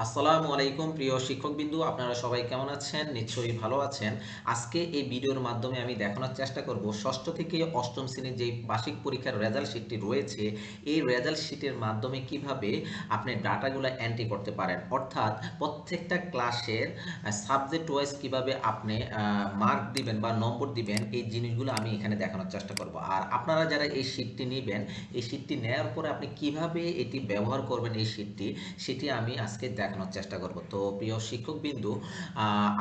আসসালামু আলাইকুম প্রিয় শিক্ষকবৃন্দু, আপনারা সবাই কেমন আছেন? নিশ্চয়ই ভালো আছেন। আজকে এই ভিডিওর মাধ্যমে আমি দেখানোর চেষ্টা করব ষষ্ঠ থেকে অষ্টম শ্রেণীর যে বার্ষিক পরীক্ষার রেজাল্ট শিটটি রয়েছে, এই রেজাল্ট শিটের মাধ্যমে কিভাবে আপনি ডাটাগুলো এন্ট্রি করতে পারেন, অর্থাৎ প্রত্যেকটা ক্লাসের সাবজেক্ট ওয়াইজ কিভাবে আপনি মার্ক দিবেন বা নম্বর দিবেন, এই জিনিসগুলো আমি এখানে দেখানোর চেষ্টা করব। আর আপনারা যারা এই শিটটি নেবেন, এই শিটটি নেওয়ার পরে আপনি কিভাবে এটি ব্যবহার করবেন এই শিটটি, সেটি আমি আজকে দেখানোর চেষ্টা করব। তো প্রিয় শিক্ষকবিন্দু,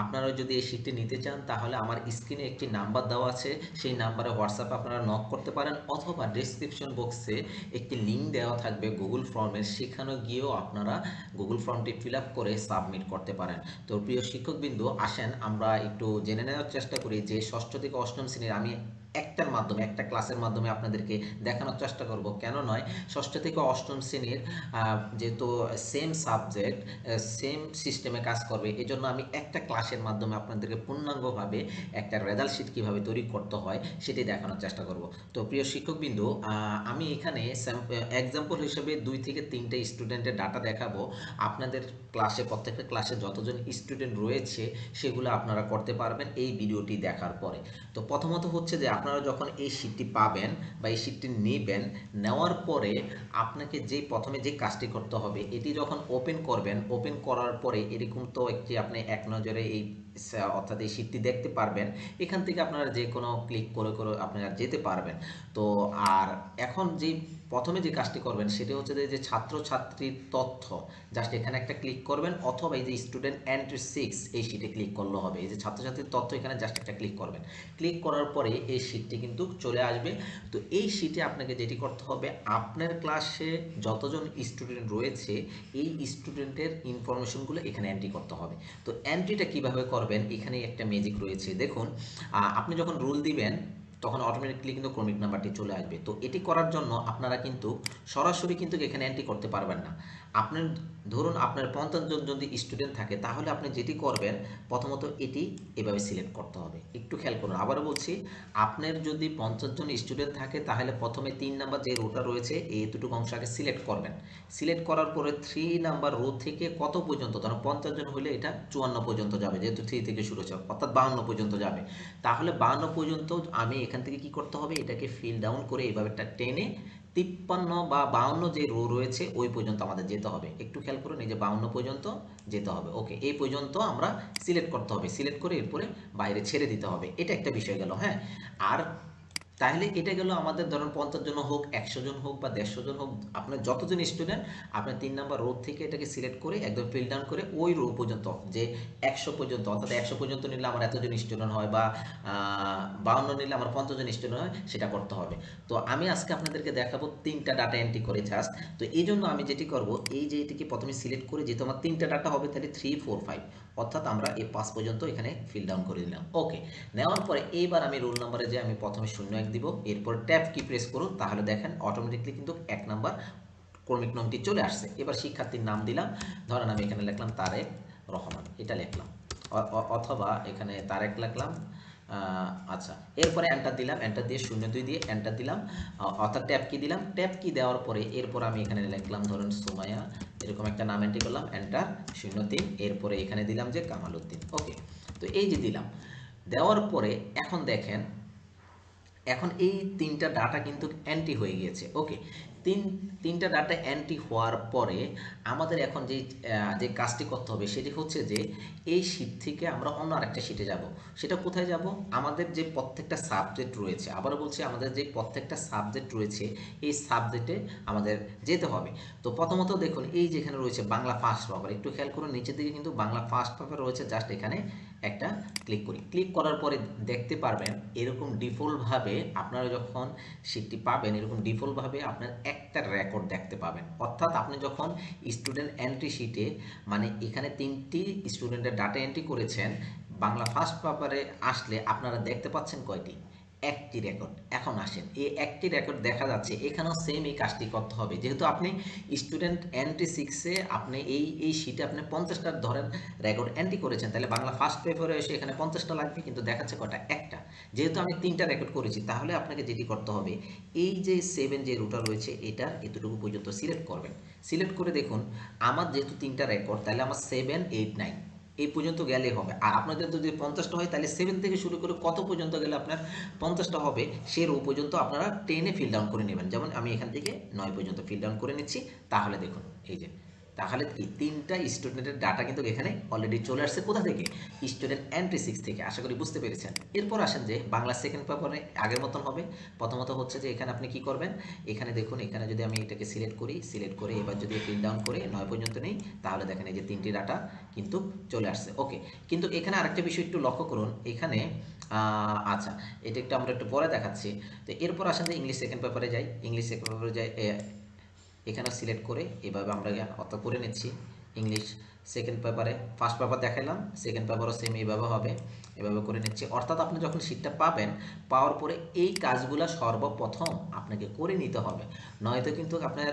আপনারা যদি এই শিটটি নিতে চান তাহলে আমার স্ক্রিনে একটি নাম্বার দেওয়া আছে, সেই নাম্বারে হোয়াটসঅ্যাপে আপনারা নক করতে পারেন, অথবা ডেসক্রিপশন বক্সে একটি লিঙ্ক দেওয়া থাকবে গুগল ফর্মের, সেখানে গিয়েও আপনারা গুগল ফর্মটি ফিল আপ করে সাবমিট করতে পারেন। তো প্রিয় শিক্ষকবিন্দু, আসেন আমরা একটু জেনে নেওয়ার চেষ্টা করি যে ষষ্ঠ থেকে অষ্টম শ্রেণীর আমি একটা ক্লাসের মাধ্যমে আপনাদেরকে দেখানোর চেষ্টা করব। কেন নয়, ষষ্ঠ থেকে অষ্টম শ্রেণীর যেহেতু সেম সাবজেক্ট সেম সিস্টেমে কাজ করবে, এজন্য আমি একটা ক্লাসের মাধ্যমে আপনাদেরকে পূর্ণাঙ্গভাবে একটা রেজাল্ট শিট কীভাবে তৈরি করতে হয় সেটি দেখানোর চেষ্টা করব। তো প্রিয় শিক্ষকবিন্দু, আমি এখানে এক্সাম্পল হিসেবে 2 থেকে 3টে স্টুডেন্টের ডাটা দেখাবো। আপনাদের প্রত্যেকটা ক্লাসে যতজন স্টুডেন্ট রয়েছে সেগুলো আপনারা করতে পারবেন এই ভিডিওটি দেখার পরে। তো প্রথমত হচ্ছে যে আপনারা যখন এই শিটটি পাবেন বা এই শিটটি নেবেন, নেওয়ার পরে আপনাকে প্রথমে যে কাজটি করতে হবে, এটি যখন ওপেন করবেন, ওপেন করার পরে এরকম তো একটি আপনি এক নজরে অর্থাৎ এই শিটটি দেখতে পারবেন। এখান থেকে আপনারা যে কোনো ক্লিক করে করে আপনারা যেতে পারবেন। তো আর এখন প্রথমে যে কাজটি করবেন সেটি হচ্ছে যে ছাত্রছাত্রীর তথ্য, জাস্ট এখানে একটা ক্লিক করবেন, অথবা এই যে স্টুডেন্ট এন্ট্রি 6 এই শিটে ক্লিক করলে হবে। এই যে ছাত্রছাত্রীর তথ্য, এখানে জাস্ট একটা ক্লিক করবেন। ক্লিক করার পরে এই শিটটি কিন্তু চলে আসবে। তো এই শিটে আপনাকে যেটি করতে হবে, আপনার ক্লাসে যতজন স্টুডেন্ট রয়েছে এই স্টুডেন্টের ইনফরমেশনগুলো এখানে এন্ট্রি করতে হবে। তো এন্ট্রিটা কিভাবে করবেন, এখানে একটা ম্যাজিক রয়েছে। দেখুন, আপনি যখন রুল দিবেন তখন অটোমেটিকলি কিন্তু ক্রমিক নাম্বারটি চলে আসবে। তো এটি করার জন্য আপনারা কিন্তু সরাসরি কিন্তু এখানে এন্ট্রি করতে পারবেন না। আপনার ধরুন আপনার 50 জন যদি স্টুডেন্ট থাকে, তাহলে আপনি যেটি করবেন, প্রথমত এটি এভাবে সিলেক্ট করতে হবে। একটু খেয়াল করুন, আবারও বলছি, আপনার যদি 50 জন স্টুডেন্ট থাকে তাহলে প্রথমে 3 নাম্বার যে রোটা রয়েছে এই দুটুকু অংশ আগে সিলেক্ট করবেন। সিলেক্ট করার পরে 3 নাম্বার রো থেকে কত পর্যন্ত, ধরুন 50 জন হলে এটা 54 পর্যন্ত যাবে, যেহেতু 3 থেকে শুরু হচ্ছে, অর্থাৎ 52 পর্যন্ত যাবে। তাহলে 52 পর্যন্ত আমি এখান থেকে কি করতে হবে, এটাকে ফিল ডাউন করে এইভাবে একটা টেনে 53 বা 52 যে রো রয়েছে ওই পর্যন্ত আমাদের যেতে হবে। একটু খেয়াল করুন, এই যে 52 পর্যন্ত যেতে হবে। ওকে, এই পর্যন্ত আমরা সিলেক্ট করতে হবে। সিলেক্ট করে এরপরে বাইরে ছেড়ে দিতে হবে। এটা একটা বিষয় গেল, হ্যাঁ। আর তাহলে এটা গেল আমাদের, ধরুন 50 জন হোক, 100 জন হোক বা 150 জন হোক, আপনার যতজন স্টুডেন্ট, আপনার 3 নাম্বার রো থেকে এটাকে সিলেক্ট করে একদম ফিল ডাউন করে ওই রো পর্যন্ত, যে 100 পর্যন্ত, অর্থাৎ 100 পর্যন্ত নিলে আমার এতজন স্টুডেন্ট হয়, বা 52 নিলে আমার 50 জন স্টুডেন্ট হয়, সেটা করতে হবে। তো আমি আজকে আপনাদেরকে দেখাবো 3টা ডাটা এন্ট্রি করে জাস্ট। তো এই জন্য আমি যেটি করব, এই যে এটিকে প্রথমে সিলেক্ট করে, যেহেতু আমার 3টা ডাটা হবে তাহলে 3 4 5, অর্থাৎ আমরা এই 5 পর্যন্ত এখানে ফিল ডাউন করে দিলাম। ওকে, নেওয়ার পরে এইবার আমি রোল নাম্বারে যে আমি প্রথমে 01 দিব, এরপর ট্যাব কি প্রেস করুন, তাহলে দেখেন অটোমেটিকলি কিন্তু 1 নাম্বার ক্রমিক নামটি চলে আসছে। এবার শিক্ষার্থীর নাম দিলাম, ধরেন আমি এখানে লিখলাম তারেক রহমান, এটা লিখলাম, অথবা এখানে তারেক লিখলাম। আচ্ছা, এরপরে এন্টার দিলাম, এন্টার দিয়ে 02 দিয়ে এন্টার দিলাম, অর্থাৎ ট্যাব কি দিলাম। ট্যাব কি দেওয়ার পরে এরপর আমি এখানে লিখলাম ধরুন সুমাইয়া, এরকম একটা নাম এন্ট্রি করলাম, এন্টার 03, এরপরে এখানে দিলাম যে কামাল উদ্দিন। ওকে, তো এই যে দিলাম, দেওয়ার পরে এখন দেখেন, এখন এই 3টা ডাটা কিন্তু এন্ট্রি হয়ে গিয়েছে। ওকে, তিনটা ডাটা এন্ট্রি হওয়ার পরে আমাদের এখন যে কাজটি করতে হবে সেটি হচ্ছে যে এই শীট থেকে আমরা অন্য আরেকটা শীটে যাব। সেটা কোথায় যাব, আমাদের যে প্রত্যেকটা সাবজেক্ট রয়েছে, আবারও বলছি, আমাদের যে প্রত্যেকটা সাবজেক্ট রয়েছে এই সাবজেক্টে আমাদের যেতে হবে। তো প্রথমত দেখুন, এই যেখানে রয়েছে বাংলা ফার্স্ট পেপার, একটু খেয়াল করুন নিচের দিকে কিন্তু বাংলা ফার্স্ট পেপার রয়েছে, জাস্ট এখানে একটা ক্লিক করি। ক্লিক করার পরে দেখতে পারবেন এরকম ডিফল্টভাবে আপনারা যখন শীটটি পাবেন, এরকম ডিফল্টভাবে আপনার একটা রেকর্ড দেখতে পাবেন। অর্থাৎ আপনি যখন স্টুডেন্ট এন্ট্রি শিটে, মানে এখানে 3টি স্টুডেন্টের ডাটা এন্ট্রি করেছেন, বাংলা ফার্স্ট পেপারে আসলে আপনারা দেখতে পাচ্ছেন কয়টি, একটি রেকর্ড। এখন আসেন, এই একটি রেকর্ড দেখা যাচ্ছে এখানেও সেম এই কাজটি করতে হবে, যেহেতু আপনি স্টুডেন্ট এন্ট্রি 6-এ আপনি এই শিটে আপনি 50টা ধরেন রেকর্ড এন্ট্রি করেছেন, তাহলে বাংলা ফার্স্ট পেপারে এসে এখানে 50টা লাগবে, কিন্তু দেখাচ্ছে কটা, একটা। যেহেতু আমি 3টা রেকর্ড করেছি, তাহলে আপনাকে যেটি করতে হবে, এই যে 7 যে রুটা রয়েছে এটা এতটুকু পর্যন্ত সিলেক্ট করবেন। সিলেক্ট করে দেখুন আমার যেহেতু 3টা রেকর্ড, তাহলে আমার 7, 8, 9 এই পর্যন্ত গেলে হবে। আর আপনাদের যদি 50টা হয় তাহলে 7 থেকে শুরু করে কত পর্যন্ত গেলে আপনার 50টা হবে সে রো পর্যন্ত আপনারা টেনে ফিল ডাউন করে নেবেন। যেমন আমি এখান থেকে 9 পর্যন্ত ফিল ডাউন করে নিচ্ছি। তাহলে দেখুন এই যে, তাহলে কি 3টা স্টুডেন্টের ডাটা কিন্তু এখানে অলরেডি চলে আসছে কোথা থেকে, স্টুডেন্ট এন্ট্রি 6 থেকে। আশা করি বুঝতে পেরেছেন। এরপর আসেন যে বাংলা সেকেন্ড পেপারে আগের মতন হবে। প্রথমত হচ্ছে যে এখানে আপনি কি করবেন, এখানে দেখুন, এখানে যদি আমি এটাকে সিলেক্ট করি, সিলেক্ট করে এবার যদি ফিল ডাউন করে 9 পর্যন্ত নেই, তাহলে দেখেন এই যে 3টি ডাটা কিন্তু চলে আসছে। ওকে, কিন্তু এখানে আরেকটা বিষয় একটু লক্ষ্য করুন, এখানে আচ্ছা এটা একটু আমরা একটু পরে দেখাচ্ছি। তো এরপর আসেন যে ইংলিশ সেকেন্ড পেপারে যাই, ইংলিশ সেকেন্ড পেপারে যাই, এখানে সিলেক্ট করে এভাবে আমরা অত করে নিচ্ছি। ইংলিশ সেকেন্ড পেপারে ফার্স্ট পেপার দেখালাম, সেকেন্ড পেপারও সেম এইভাবে হবে, এভাবে করে নিচ্ছি। অর্থাৎ আপনি যখন শীটটা পাবেন, পাওয়ার পরে এই কাজগুলো সর্বপ্রথম আপনাকে করে নিতে হবে, নয়তো কিন্তু আপনার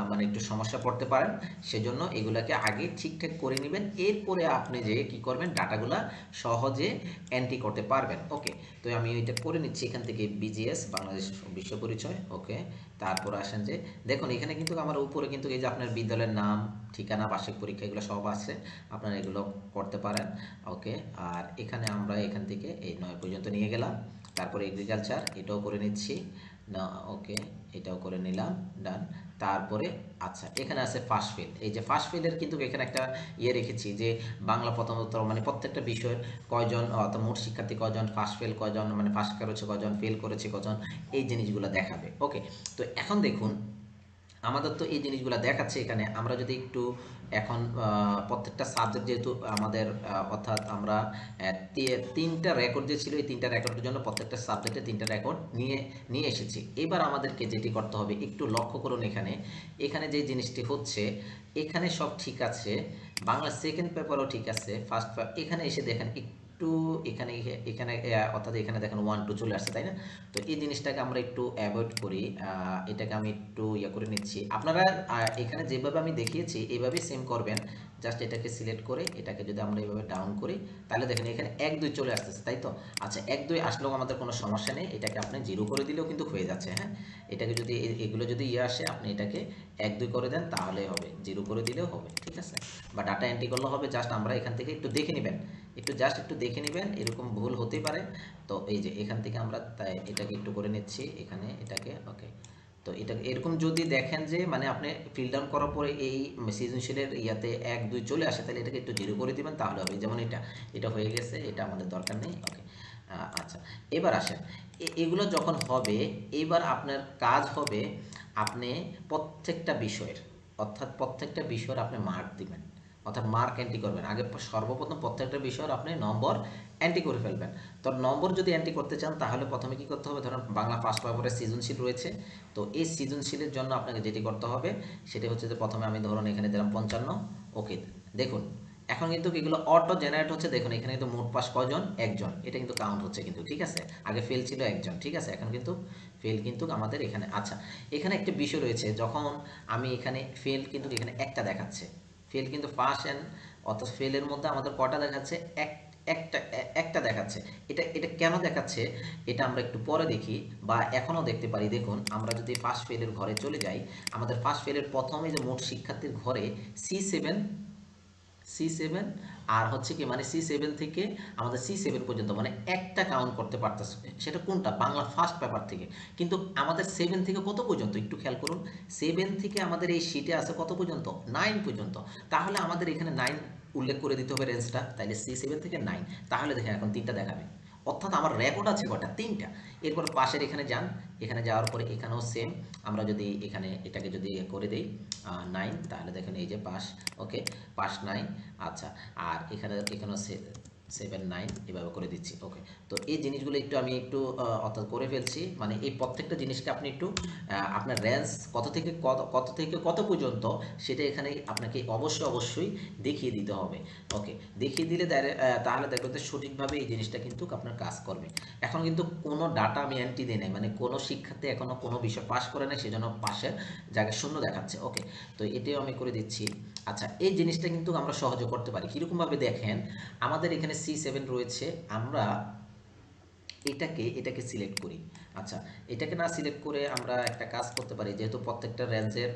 মানে একটু সমস্যা পড়তে পারেন। সেজন্য এগুলাকে আগে ঠিকঠাক করে নেবেন, এরপরে আপনি যে কি করবেন, ডাটাগুলা সহজে এন্ট্রি করতে পারবেন। ওকে, তো আমি এটা করে নিচ্ছি এখান থেকে, বিজিএস বাংলাদেশ বিশ্ব পরিচয়। ওকে, তারপর আসেন যে দেখুন এখানে কিন্তু আমার উপরে কিন্তু এই যে আপনার বিদ্যালয়ের নাম, ঠিকানা, বার্ষিক পরীক্ষা এগুলো সব আছে, আপনারা এগুলো করতে পারেন। ওকে, আর এখানে আমরা এখান থেকে এই 9 পর্যন্ত নিয়ে গেলাম। তারপরে এগ্রিকালচার এটাও করে নিচ্ছি না। ওকে, এটাও করে নিলাম, ডান। তারপরে আচ্ছা এখানে আছে ফার্স্ট ফেল। এই যে ফার্স্ট ফেলের কিন্তু এখানে একটা রেখেছি যে বাংলা প্রথমত মানে প্রত্যেকটা বিষয়ের কয়জন, অর্থাৎ মোট শিক্ষার্থী কয়জন, ফার্স্ট ফেল কয়জন, মানে ফার্স্ট করেছে কয়জন, ফেল করেছে কয়জন, এই জিনিসগুলো দেখাবে। ওকে, তো এখন দেখুন আমাদের তো এই জিনিসগুলো দেখাচ্ছে এখানে। আমরা যদি একটু এখন প্রত্যেকটা সাবজেক্ট যেহেতু আমাদের অর্থাৎ আমরা 3টা রেকর্ড যে ছিল, এই 3টা রেকর্ডের জন্য প্রত্যেকটা সাবজেক্টে 3টা রেকর্ড নিয়ে নিয়ে এসেছি। এবার আমাদেরকে যেটি করতে হবে, একটু লক্ষ্য করুন এখানে, এখানে যে জিনিসটি হচ্ছে, এখানে সব ঠিক আছে, বাংলা সেকেন্ড পেপারও ঠিক আছে, ফার্স্ট এখানে এসে দেখেন একটু এখানে এখানে অর্থাৎ এখানে দেখেন 1, 2 চলে আসছে, তাই না? তো এই জিনিসটাকে আমরা একটু অ্যাভয়েড করি, এটাকে আমি একটু করে নিচ্ছি। আপনারা এখানে যেভাবে আমি দেখিয়েছি এইভাবেই সেম করবেন। জাস্ট এটাকে সিলেক্ট করে এটাকে যদি আমরা এইভাবে ডাউন করি, তাহলে দেখেন এখানে 1, 2 চলে আসতেছে, তাই তো? আচ্ছা 1, 2 আসলেও আমাদের কোনো সমস্যা নেই, এটাকে আপনি 0 করে দিলেও কিন্তু হয়ে যাচ্ছে। হ্যাঁ, এটাকে যদি এগুলো যদি আসে, আপনি এটাকে 1, 2 করে দেন তাহলেই হবে, 0 করে দিলেও হবে, ঠিক আছে? বা ডাটা এন্ট্রি করলে হবে। জাস্ট আমরা এখান থেকে একটু দেখে নেবেন, একটু দেখে নেবেন, এরকম ভুল হতেই পারে। তো এই যে এখান থেকে আমরা তাই এটাকে একটু করে নিচ্ছি এখানে এটাকে। ওকে, তো এটা এরকম যদি দেখেন যে মানে আপনি ফিল ডাউন করার পরে এই সৃজনশীলের ইয়াতে 1, 2 চলে আসে, তাহলে এটাকে একটু 0 করে দিবেন, তাহলে হবে। যেমন এটা হয়ে গেছে, এটা আমাদের দরকার নেই। ওকে, আচ্ছা এবার আসেন, এগুলো যখন হবে, এবার আপনার কাজ হবে আপনি প্রত্যেকটা বিষয়ের, অর্থাৎ প্রত্যেকটা বিষয়ের আপনি মার্ক দিবেন, অর্থাৎ মার্ক এন্ট্রি করবেন। আগে সর্বপ্রথম প্রত্যেকটা বিষয়ের আপনি নম্বর এন্ট্রি করে ফেলবেন। তো নম্বর যদি এন্ট্রি করতে চান, তাহলে প্রথমে কি করতে হবে, ধরুন বাংলা ফার্স্ট পেপারে সৃজনশীল রয়েছে, তো এই সৃজনশীলের জন্য আপনাকে যেটি করতে হবে সেটি হচ্ছে যে প্রথমে আমি ধরুন এখানে দিলাম 55। ওকে, দেখুন এখন কিন্তু এগুলো অটো জেনারেট হচ্ছে। দেখুন এখানে কিন্তু মোট পাস কয়জন, একজন, এটা কিন্তু কাউন্ট হচ্ছে কিন্তু, ঠিক আছে? আগে ফেল ছিল একজন, ঠিক আছে? এখন কিন্তু ফেল কিন্তু আমাদের এখানে। আচ্ছা এখানে একটা বিষয় রয়েছে, যখন আমি এখানে ফেল কিন্তু এখানে একটা দেখাচ্ছে, ফেল কিন্তু পাস অ্যান্ড, অর্থাৎ ফেলের মধ্যে আমাদের কটা দেখাচ্ছে, একটা দেখাচ্ছে। এটা এটা কেন দেখাচ্ছে, এটা আমরা একটু পরে দেখি, বা এখনও দেখতে পারি। দেখুন আমরা যদি ফার্স্ট ফেলের ঘরে চলে যাই, আমাদের ফার্স্ট ফেলের প্রথমে যে মোট শিক্ষার্থীর ঘরে সি সেভেন আর হচ্ছে কি মানে সি7 থেকে আমাদের সি7 পর্যন্ত মানে একটা কাউন্ট করতে পারতেছে, সেটা কোনটা, বাংলা ফার্স্ট পেপার থেকে। কিন্তু আমাদের 7 থেকে কত পর্যন্ত একটু খেয়াল করুন, 7 থেকে আমাদের এই শিটে আছে কত পর্যন্ত, 9 পর্যন্ত। তাহলে আমাদের এখানে 9 উল্লেখ করে দিতে হবে রেঞ্জটা, তাইলে সি7 থেকে 9। তাহলে দেখেন এখন 3টা দেখাবে, অর্থাৎ আমার রেকর্ড আছে কটা, 3টা। এরপর পাশের এখানে যান, এখানে যাওয়ার পরে এখানেও সেম, আমরা যদি এখানে এটাকে যদি করে দিই 9, তাহলে দেখেন এই যে পাস। ওকে, পাস 9। আচ্ছা, আর এখানেও 7 9 এভাবে করে দিচ্ছি। ওকে, তো এই জিনিসগুলো একটু আমি একটু অর্থাৎ করে ফেলছি, মানে এই প্রত্যেকটা জিনিসকে আপনি একটু আপনার রেঞ্জ কত থেকে কত পর্যন্ত সেটা এখানে আপনাকে অবশ্যই দেখিয়ে দিতে হবে। ওকে, দেখিয়ে দিলে তাহলে দেখবেন যে সঠিকভাবে এই জিনিসটা কিন্তু আপনার কাজ করবে। এখন কিন্তু কোনো ডাটা আমি এন্ট্রি দিই নাই, মানে কোনো শিক্ষার্থী এখনো কোনো বিষয় পাস করে নাই, সেজন্য পাশের জায়গায় শূন্য দেখাচ্ছে। ওকে, তো এটাও আমি করে দিচ্ছি। আচ্ছা, এই জিনিসটা কিন্তু আমরা সহজে করতে পারি কীরকমভাবে দেখেন, আমাদের এখানে C7 রয়েছে, আমরা এটাকে সিলেক্ট করি। আচ্ছা, এটাকে না সিলেক্ট করে আমরা একটা কাজ করতে পারি, যেহেতু প্রত্যেকটা রেঞ্জের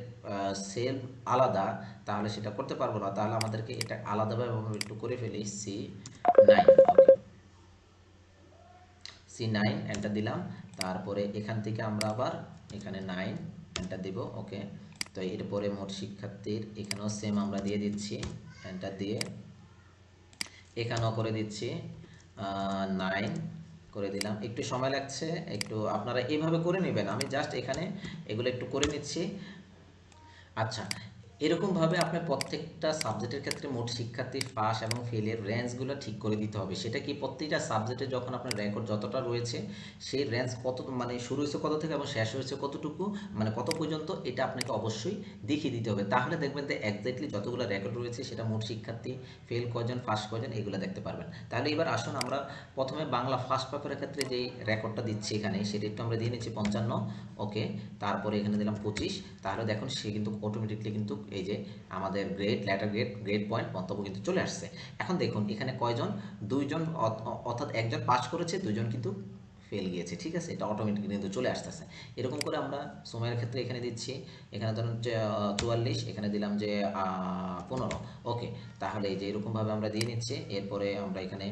সেল আলাদা, তাহলে সেটা করতে পারবো না, তাহলে আমাদেরকে এটা আলাদাভাবে আমরা একটু করে ফেলি C9। ওকে, C9 এন্টার দিলাম, তারপরে এখান থেকে আমরা আবার এখানে 9 এন্টার দিব। ওকে, তো এরপরে মোট শিক্ষার্থীর এখানেও সেম আমরা দিয়ে দিচ্ছি, এন্টার দিয়ে এখানেও করে দিচ্ছি 9 করে দিলাম। একটু সময় লাগছে, একটু আপনারা এইভাবে করে নেবেন, আমি জাস্ট এখানে এগুলো একটু করে নিচ্ছি। আচ্ছা, এরকমভাবে আপনার প্রত্যেকটা সাবজেক্টের ক্ষেত্রে মোট শিক্ষার্থীর পাস এবং ফেলের রেঞ্জগুলো ঠিক করে দিতে হবে। সেটা কি, প্রত্যেকটা সাবজেক্টে যখন আপনার রেকর্ড যতটা রয়েছে সেই রেঞ্জ কত, মানে শুরু হয়েছে কত থেকে এবং শেষ হয়েছে কতটুকু, মানে কত পর্যন্ত, এটা আপনাকে অবশ্যই দেখিয়ে দিতে হবে। তাহলে দেখবেন যে এক্স্যাক্টলি যতগুলো রেকর্ড রয়েছে সেটা মোট শিক্ষার্থী ফেল কজন পাস কজন এগুলো দেখতে পারবেন। তাহলে এবার আসুন আমরা প্রথমে বাংলা ফার্স্ট পেপারের ক্ষেত্রে যেই রেকর্ডটা দিচ্ছি এখানে, সেটা একটু আমরা দিয়ে নিচ্ছি 55। ওকে, তারপরে এখানে দিলাম 25। তাহলে দেখুন সে কিন্তু অটোমেটিকলি কিন্তু এই যে আমাদের grade, letter grade, grade point, মন্তব্য কিন্তু চলে আসছে। এখন দেখুন এখানে কয়জন, দুইজন, অর্থাৎ একজন পাস করেছে, দুইজন কিন্তু ফেল গিয়েছে। ঠিক আছে, এটা অটোমেটিকলি কিন্তু চলে আসতেছে। এরকম করে আমরা সময়ের ক্ষেত্রে এখানে দিচ্ছি, এখানে ধরুন যে 44, এখানে দিলাম যে 15। ওকে, তাহলে এই যে এরকমভাবে আমরা দিয়ে নিচ্ছি। এরপরে আমরা এখানে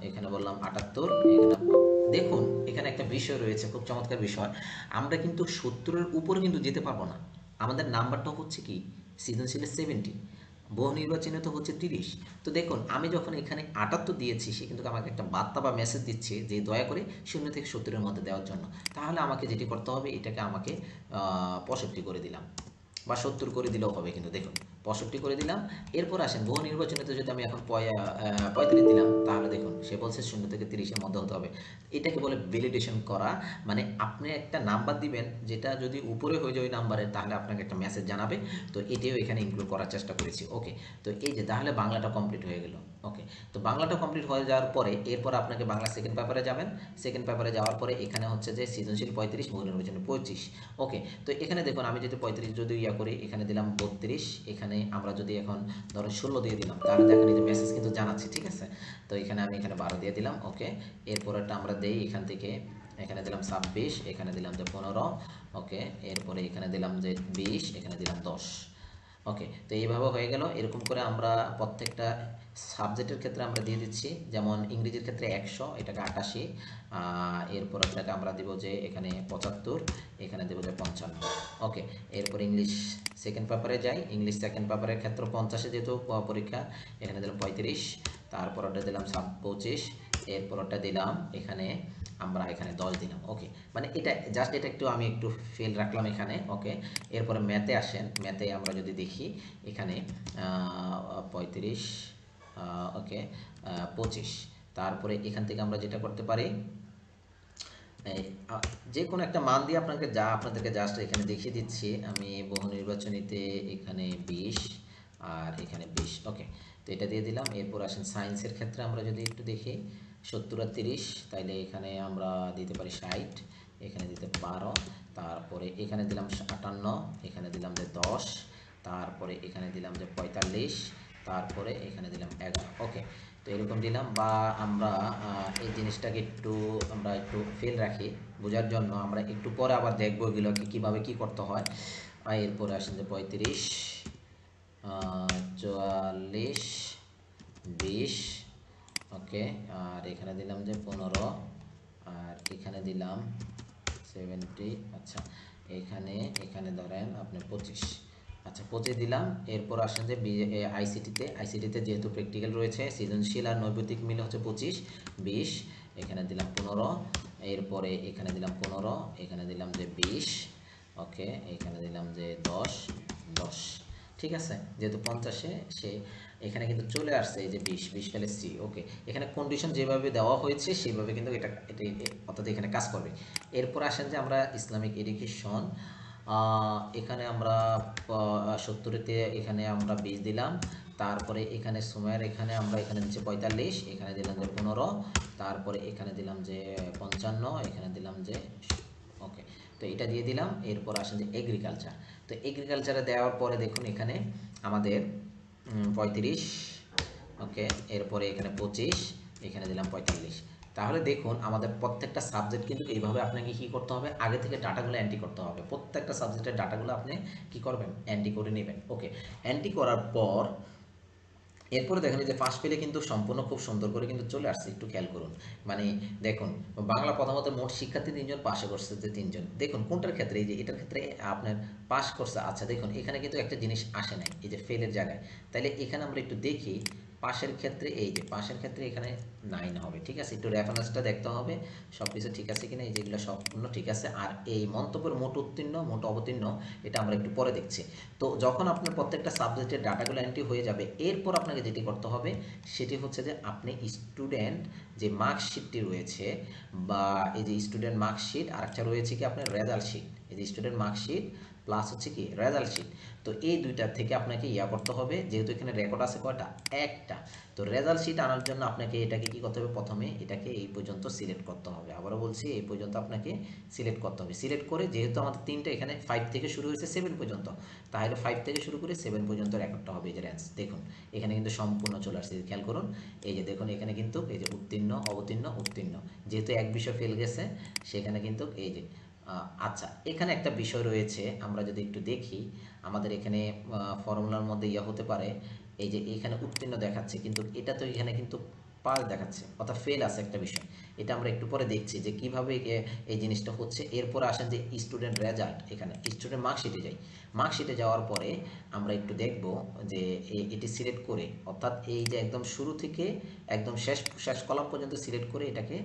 এখানে বললাম 78, এখানে দেখুন এখানে একটা বিষয় রয়েছে, খুব চমৎকার বিষয়। আমরা কিন্তু 70-এর উপরে কিন্তু যেতে পারবো না, আমাদের নাম্বারটা হচ্ছে কি সৃজনশীলের 70, বহু নির্বাচনে তো হচ্ছে 30। তো দেখুন আমি যখন এখানে 78 দিয়েছি, সে কিন্তু আমাকে একটা বার্তা বা মেসেজ দিচ্ছে যে দয়া করে 0 থেকে 70-এর মধ্যে দেওয়ার জন্য। তাহলে আমাকে যেটি করতে হবে, এটাকে আমাকে 65 করে দিলাম, বা 70 করে দিলেও হবে, কিন্তু দেখুন 65 করে দিলাম। এরপর আসেন বহু নির্বাচনীতে যদি আমি এখন 35 দিলাম, তাহলে দেখুন সে বলছে 0 থেকে 30-এর মধ্যে হতে হবে। এটাকে বলে ভ্যালিডেশন করা, মানে আপনি একটা নাম্বার দিবেন, যেটা যদি উপরে হয়ে যায় ওই নাম্বারের, তাহলে আপনাকে একটা মেসেজ জানাবে। তো এটাও এখানে ইনক্লুড করার চেষ্টা করেছি। ওকে, তো এই যে তাহলে বাংলাটা কমপ্লিট হয়ে গেল। ওকে, তো বাংলাটা কমপ্লিট হয়ে যাওয়ার পরে এরপর আপনাকে বাংলা সেকেন্ড পেপারে যাবেন। সেকেন্ড পেপারে যাওয়ার পরে এখানে হচ্ছে যে সৃজনশীল 35, বহু নির্বাচনে 25। ওকে, তো এখানে দেখুন আমি যদি 35 যদি ইয়া করি, এখানে দিলাম 32, এখানে আমরা যদি এখন ধরো 16 দিয়ে দিলাম, তাহলে দেখেন এই যে মেসেজ কিন্তু জানাচ্ছে। ঠিক আছে, তো এখানে আমি এখানে 12 দিয়ে দিলাম। ওকে, এরপরেরটা আমরা দেই এখান থেকে, এখানে দিলাম 26, এখানে দিলাম যে 15। ওকে, এরপরে এখানে দিলাম যে 20, এখানে দিলাম 10। ওকে, তো এইভাবে হয়ে গেল। এরকম করে আমরা প্রত্যেকটা সাবজেক্টের ক্ষেত্রে আমরা দিয়ে দিচ্ছি, যেমন ইংরেজির ক্ষেত্রে 100, এটাকে 88, এরপর আপনাকে আমরা দিব যে এখানে 75, এখানে দেবো যে 55। ওকে, এরপর ইংলিশ সেকেন্ড পেপারে যাই। ইংলিশ সেকেন্ড পেপারের ক্ষেত্রে 50-এ যেহেতু পরীক্ষা, এখানে দিলাম 35, তারপর ওটা দিলাম 25, এরপর ওটা দিলাম এখানে আমরা এখানে 10 দিলাম। ওকে, মানে এটা জাস্ট এটা একটু আমি একটু ফেল রাখলাম এখানে। ওকে, এরপরে ম্যাথে আসেন। ম্যাথে আমরা যদি দেখি এখানে 35, ওকে, 25, তারপরে এখান থেকে আমরা যেটা করতে পারি, যে কোনো একটা মান দিয়ে আপনাদেরকে জাস্ট এখানে দেখিয়ে দিচ্ছি আমি। বহু নির্বাচনীতে এখানে 20 আর এখানে 20। ওকে, তো এটা দিয়ে দিলাম। এরপর আসেন সায়েন্সের ক্ষেত্রে আমরা যদি একটু দেখি 70 আর 30, তাইলে এখানে আমরা দিতে পারি 60, এখানে দিতে 12, তারপরে এখানে দিলাম 58, এখানে দিলাম যে 10, তারপরে এখানে দিলাম যে 45, তারপরে এখানে দিলাম 11। ওকে, তো এরকম দিলাম। বা আমরা এই জিনিসটাকে আমরা একটু ফেল রাখি বোঝার জন্য, আমরা একটু পরে আবার দেখবো এগুলোকে কীভাবে কী করতে হয়। আর এরপরে আসেন যে 35, 44, 20। ওকে, আর এখানে দিলাম যে 15, আর এখানে দিলাম 70। আচ্ছা, এখানে এখানে ধরেন আপনি 25। আচ্ছা, 25 দিলাম। এরপর আসেন যে আইসিটিতে যেহেতু প্র্যাকটিক্যাল রয়েছে, সৃজনশীল আর নৈবেদিক মিলে হচ্ছে 25, 20, এখানে দিলাম 15, এরপরে এখানে দিলাম 15, এখানে দিলাম যে 20। ওকে, এখানে দিলাম যে 10, 10। ঠিক আছে, যেহেতু 50-এ সে এখানে কিন্তু চলে আসছে, এই যে 20 ফেলে সি। ওকে, এখানে কন্ডিশন যেভাবে দেওয়া হয়েছে সেভাবে কিন্তু অর্থাৎ এখানে কাজ করবে। এরপর আসেন যে আমরা ইসলামিক এডুকেশন, এখানে আমরা 70-তে এখানে আমরা 20 দিলাম। তারপরে এখানে সুমাইয়ের এখানে আমরা এখানে দিচ্ছি 45, এখানে দিলাম যে 15, তারপরে এখানে দিলাম যে 55, এখানে দিলাম যে, ওকে, তো এটা দিয়ে দিলাম। এরপর আসেন যে এগ্রিকালচার। তো এগ্রিকালচারে দেওয়ার পরে দেখুন এখানে আমাদের 35, ওকে, এরপরে এখানে 25, এখানে দিলাম 45। তাহলে দেখুন আমাদের প্রত্যেকটা সাবজেক্ট কিন্তু এইভাবে আপনাকে কী করতে হবে, আগে থেকে ডাটাগুলো এন্ট্রি করতে হবে। প্রত্যেকটা সাবজেক্টের ডাটাগুলো আপনি কী করবেন, এন্ট্রি করে নেবেন। ওকে, এন্ট্রি করার পর এরপরে দেখেন এই যে পাশ পেলে কিন্তু সম্পূর্ণ খুব সুন্দর করে কিন্তু চলে আসছে, একটু খেয়াল করুন। মানে দেখুন, বাংলা প্রথমত মোট শিক্ষার্থী 3 জন, পাশে করছে যে 3 জন। দেখুন কোনটার ক্ষেত্রে, এই যে এটার ক্ষেত্রে আপনার পাস করছে। আচ্ছা দেখুন এখানে কিন্তু একটা জিনিস আসে নাই, এই যে ফেলের জায়গায়। তাইলে এখানে আমরা একটু দেখি পাশের ক্ষেত্রে, এই যে পাশের ক্ষেত্রে এখানে 9 হবে। ঠিক আছে, একটু রেফারেন্সটা দেখতে হবে সব কিছু ঠিক আছে কিনা, এই যেগুলো সম্পূর্ণ ঠিক আছে। আর এই মন্তব্যের মোট উত্তীর্ণ মোট অবতীর্ণ এটা আমরা একটু পরে দেখছি। তো যখন আপনার প্রত্যেকটা সাবজেক্টের ডাটাগুলো এন্ট্রি হয়ে যাবে, এরপর আপনাকে যেটি করতে হবে সেটি হচ্ছে যে আপনি স্টুডেন্ট যে মার্কশিটটি রয়েছে, বা এই যে স্টুডেন্ট মার্কশিট, আরেকটা রয়েছে কি আপনার রেজাল্ট শিট। এই যে স্টুডেন্ট মার্কশিট প্লাস হচ্ছে কি রেজাল্ট শিট। তো এই দুইটার থেকে আপনাকে করতে হবে, যেহেতু এখানে রেকর্ড আছে কয়টা, একটা। তো রেজাল্ট শিট আনার জন্য আপনাকে এটাকে কি করতে হবে, প্রথমে এটাকে এই পর্যন্ত সিলেক্ট করতে হবে। আবারও বলছি, এই পর্যন্ত আপনাকে সিলেক্ট করতে হবে। সিলেক্ট করে, যেহেতু আমাদের তিনটা এখানে 5 থেকে শুরু হয়েছে 7 পর্যন্ত, তাহলে 5 থেকে শুরু করে 7 পর্যন্ত রেকর্ডটা হবে। এই যে র্যান্স দেখুন এখানে কিন্তু সম্পূর্ণ চলে আসছে, খেয়াল করুন। এই যে দেখুন এখানে কিন্তু এই যে উত্তীর্ণ অবতীর্ণ উত্তীর্ণ, যেহেতু এক বিষয় ফেল গেছে সেখানে কিন্তু এই যে আচ্ছা এখানে একটা বিষয় রয়েছে, আমরা যদি একটু দেখি আমাদের এখানে ফর্মুলার মধ্যে হতে পারে। এই যে এখানে উত্তীর্ণ দেখাচ্ছে, কিন্তু এটা তো এখানে কিন্তু পাস দেখাচ্ছে, অর্থাৎ ফেল আছে একটা বিষয়। এটা আমরা একটু পরে দেখছি যে কিভাবে এই জিনিসটা হচ্ছে। এরপর আসেন যে স্টুডেন্ট রেজাল্ট, এখানে স্টুডেন্ট মার্কশিটে যাই। মার্কশিটে যাওয়ার পরে আমরা একটু দেখব যে এটি সিলেক্ট করে, অর্থাৎ এই যে একদম শুরু থেকে একদম শেষ শেষ কলাম পর্যন্ত সিলেক্ট করে এটাকে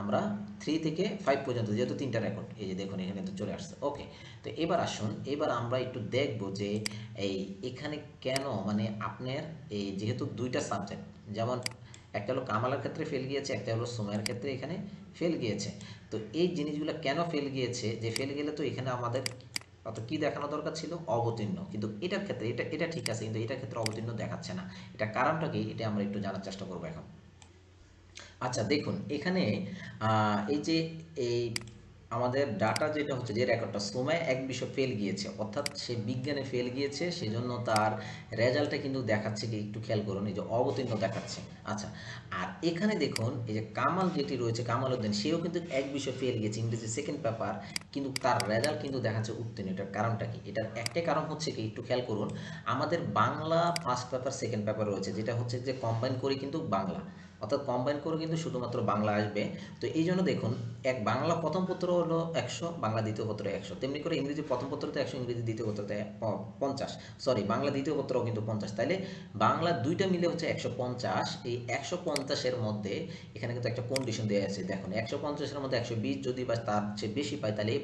আমরা 3 থেকে 5 পর্যন্ত, যেহেতু তিনটা রেকর্ড, এই যে দেখুন এখানে তো চলে আসছে। ওকে, তো এবার আসুন, এবার আমরা একটু দেখব যে এই এখানে কেন, মানে আপনার এই যেহেতু দুইটা সাবজেক্ট, যেমন একটা হলো কামালের ক্ষেত্রে ফেল গিয়েছে, একটা হলো সুমাইয়ের ক্ষেত্রে এখানে ফেল গিয়েছে। তো এই জিনিসগুলো কেন ফেল গিয়েছে, যে ফেল গেলে তো এখানে আমাদের অর্থাৎ কী দেখানো দরকার ছিল, অবতীর্ণ। কিন্তু এটার ক্ষেত্রে এটা এটা ঠিক আছে, কিন্তু এটার ক্ষেত্রে অবতীর্ণ দেখাচ্ছে না। এটা কারণটা কি, এটা আমরা একটু জানার চেষ্টা করবো এখন। আচ্ছা দেখুন এখানে এই যে এই আমাদের ডাটা যেটা হচ্ছে, যে রেকর্ডটা, সময় এক বিষয় ফেল গিয়েছে, অর্থাৎ সে বিজ্ঞানে ফেল গিয়েছে, সেজন্য তার রেজাল্টটা কিন্তু দেখাচ্ছে কি, একটু খেয়াল করুন, এই যে অবতীর্ণ দেখাচ্ছে। আচ্ছা, আর এখানে দেখুন এই যে কামাল যেটি রয়েছে, কামাল উদ্দিন, সেও কিন্তু এক বিষয় ফেল গিয়েছে, ইংরেজি সেকেন্ড পেপার, কিন্তু তার রেজাল্ট কিন্তু দেখাচ্ছে উত্তীর্ণ। এটার কারণটা কি, এটার একটাই কারণ হচ্ছে কি, একটু খেয়াল করুন, আমাদের Bangla first paper second paper রয়েছে, যেটা হচ্ছে যে কম্বাইন করে কিন্তু বাংলা, অর্থাৎ কম্বাইন করে কিন্তু শুধুমাত্র বাংলা আসবে। তো এই জন্য দেখুন, এক বাংলা প্রথম পত্র হলো 100, বাংলা দ্বিতীয় পত্র 100, তেমনি করে ইংরেজি প্রথম পত্রতে 100, ইংরেজি দ্বিতীয় পত্রতে 50, সরি বাংলা দ্বিতীয় পত্রও কিন্তু 50। তাইলে বাংলা দুইটা মিলে হচ্ছে 150। এই 150-এর মধ্যে এখানে কিন্তু একটা কন্ডিশন দেওয়া আছে, দেখুন 150-এর মধ্যে 120 যদি বা তার চেয়ে বেশি পায় তাহলে A+।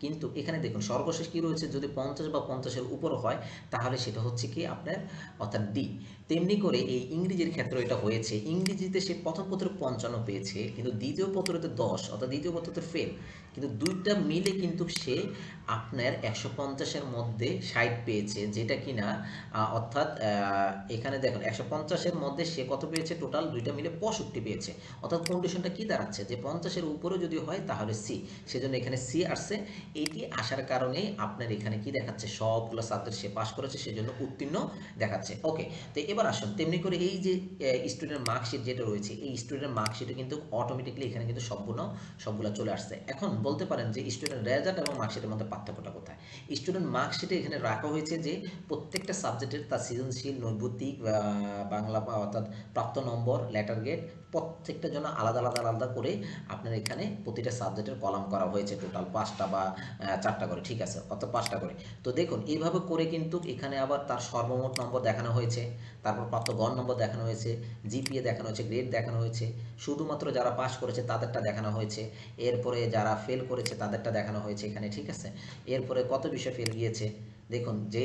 কিন্তু এখানে দেখুন সর্বশেষ কী রয়েছে, যদি 50 বা 50-এর উপর হয় তাহলে সেটা হচ্ছে কি আপনার, অর্থাৎ ডি। তেমনি করে এই ইংরেজির ক্ষেত্রে এটা হয়েছে, ইংরেজিতে সে প্রথম পত্রে 55 পেয়েছে, কিন্তু দ্বিতীয় পত্রতে 10, অর্থাৎ দ্বিতীয় পত্রতে ফেল। কিন্তু দুইটা মিলে কিন্তু সে আপনার 150-এর মধ্যে 60 পেয়েছে, যেটা কিনা অর্থাৎ এখানে দেখুন 150-এর মধ্যে সে কত পেয়েছে, টোটাল দুইটা মিলে 65 পেয়েছে। অর্থাৎ কন্ডিশনটা কি দাঁড়াচ্ছে, যে 50-এর উপরে যদি হয় তাহলে সি, সেজন্য এখানে সি আসছে। এটি আসার কারণে আপনার এখানে কি দেখাচ্ছে, সবগুলো সাবজেক্ট সে পাস করেছে, সেজন্য উত্তীর্ণ দেখাচ্ছে। ওকে, তো এবার আসুন, তেমনি করে এই যে স্টুডেন্ট মার্কশিট যেটা রয়েছে, এই স্টুডেন্ট মার্কশিটে কিন্তু অটোমেটিকলি এখানে কিন্তু সবগুলো চলে আসছে। এখন বলতে পারেন যে স্টুডেন্ট রেজাল্ট এবং মার্কশিটের মধ্যে পার্থক্যটা কোথায়। স্টুডেন্ট মার্কশিটে এখানে রাখা হয়েছে যে প্রত্যেকটা সাবজেক্টের তার সৃজনশীল, নৈর্ব্যক্তিক, বাংলা অর্থাৎ প্রাপ্ত নম্বর, লেটার গ্রেড, প্রত্যেকটা জন্য আলাদা আলাদা আলাদা করে আপনার এখানে প্রতিটা সাবজেক্টের কলাম করা হয়েছে, টোটাল 5টা বা 4টা করে, ঠিক আছে, অর্থাৎ 5টা করে। তো দেখুন এইভাবে করে কিন্তু এখানে আবার তার সর্বমোট নম্বর দেখানো হয়েছে, তারপর প্রাপ্ত গড় নম্বর দেখানো হয়েছে, জিপিএ দেখানো হয়েছে, গ্রেড দেখানো হয়েছে, শুধুমাত্র যারা পাস করেছে তাদেরটা দেখানো হয়েছে, এরপরে যারা ফেল করেছে তাদেরটা দেখানো হয়েছে এখানে, ঠিক আছে। এরপরে কত বিষয় ফেল গিয়েছে, দেখুন যে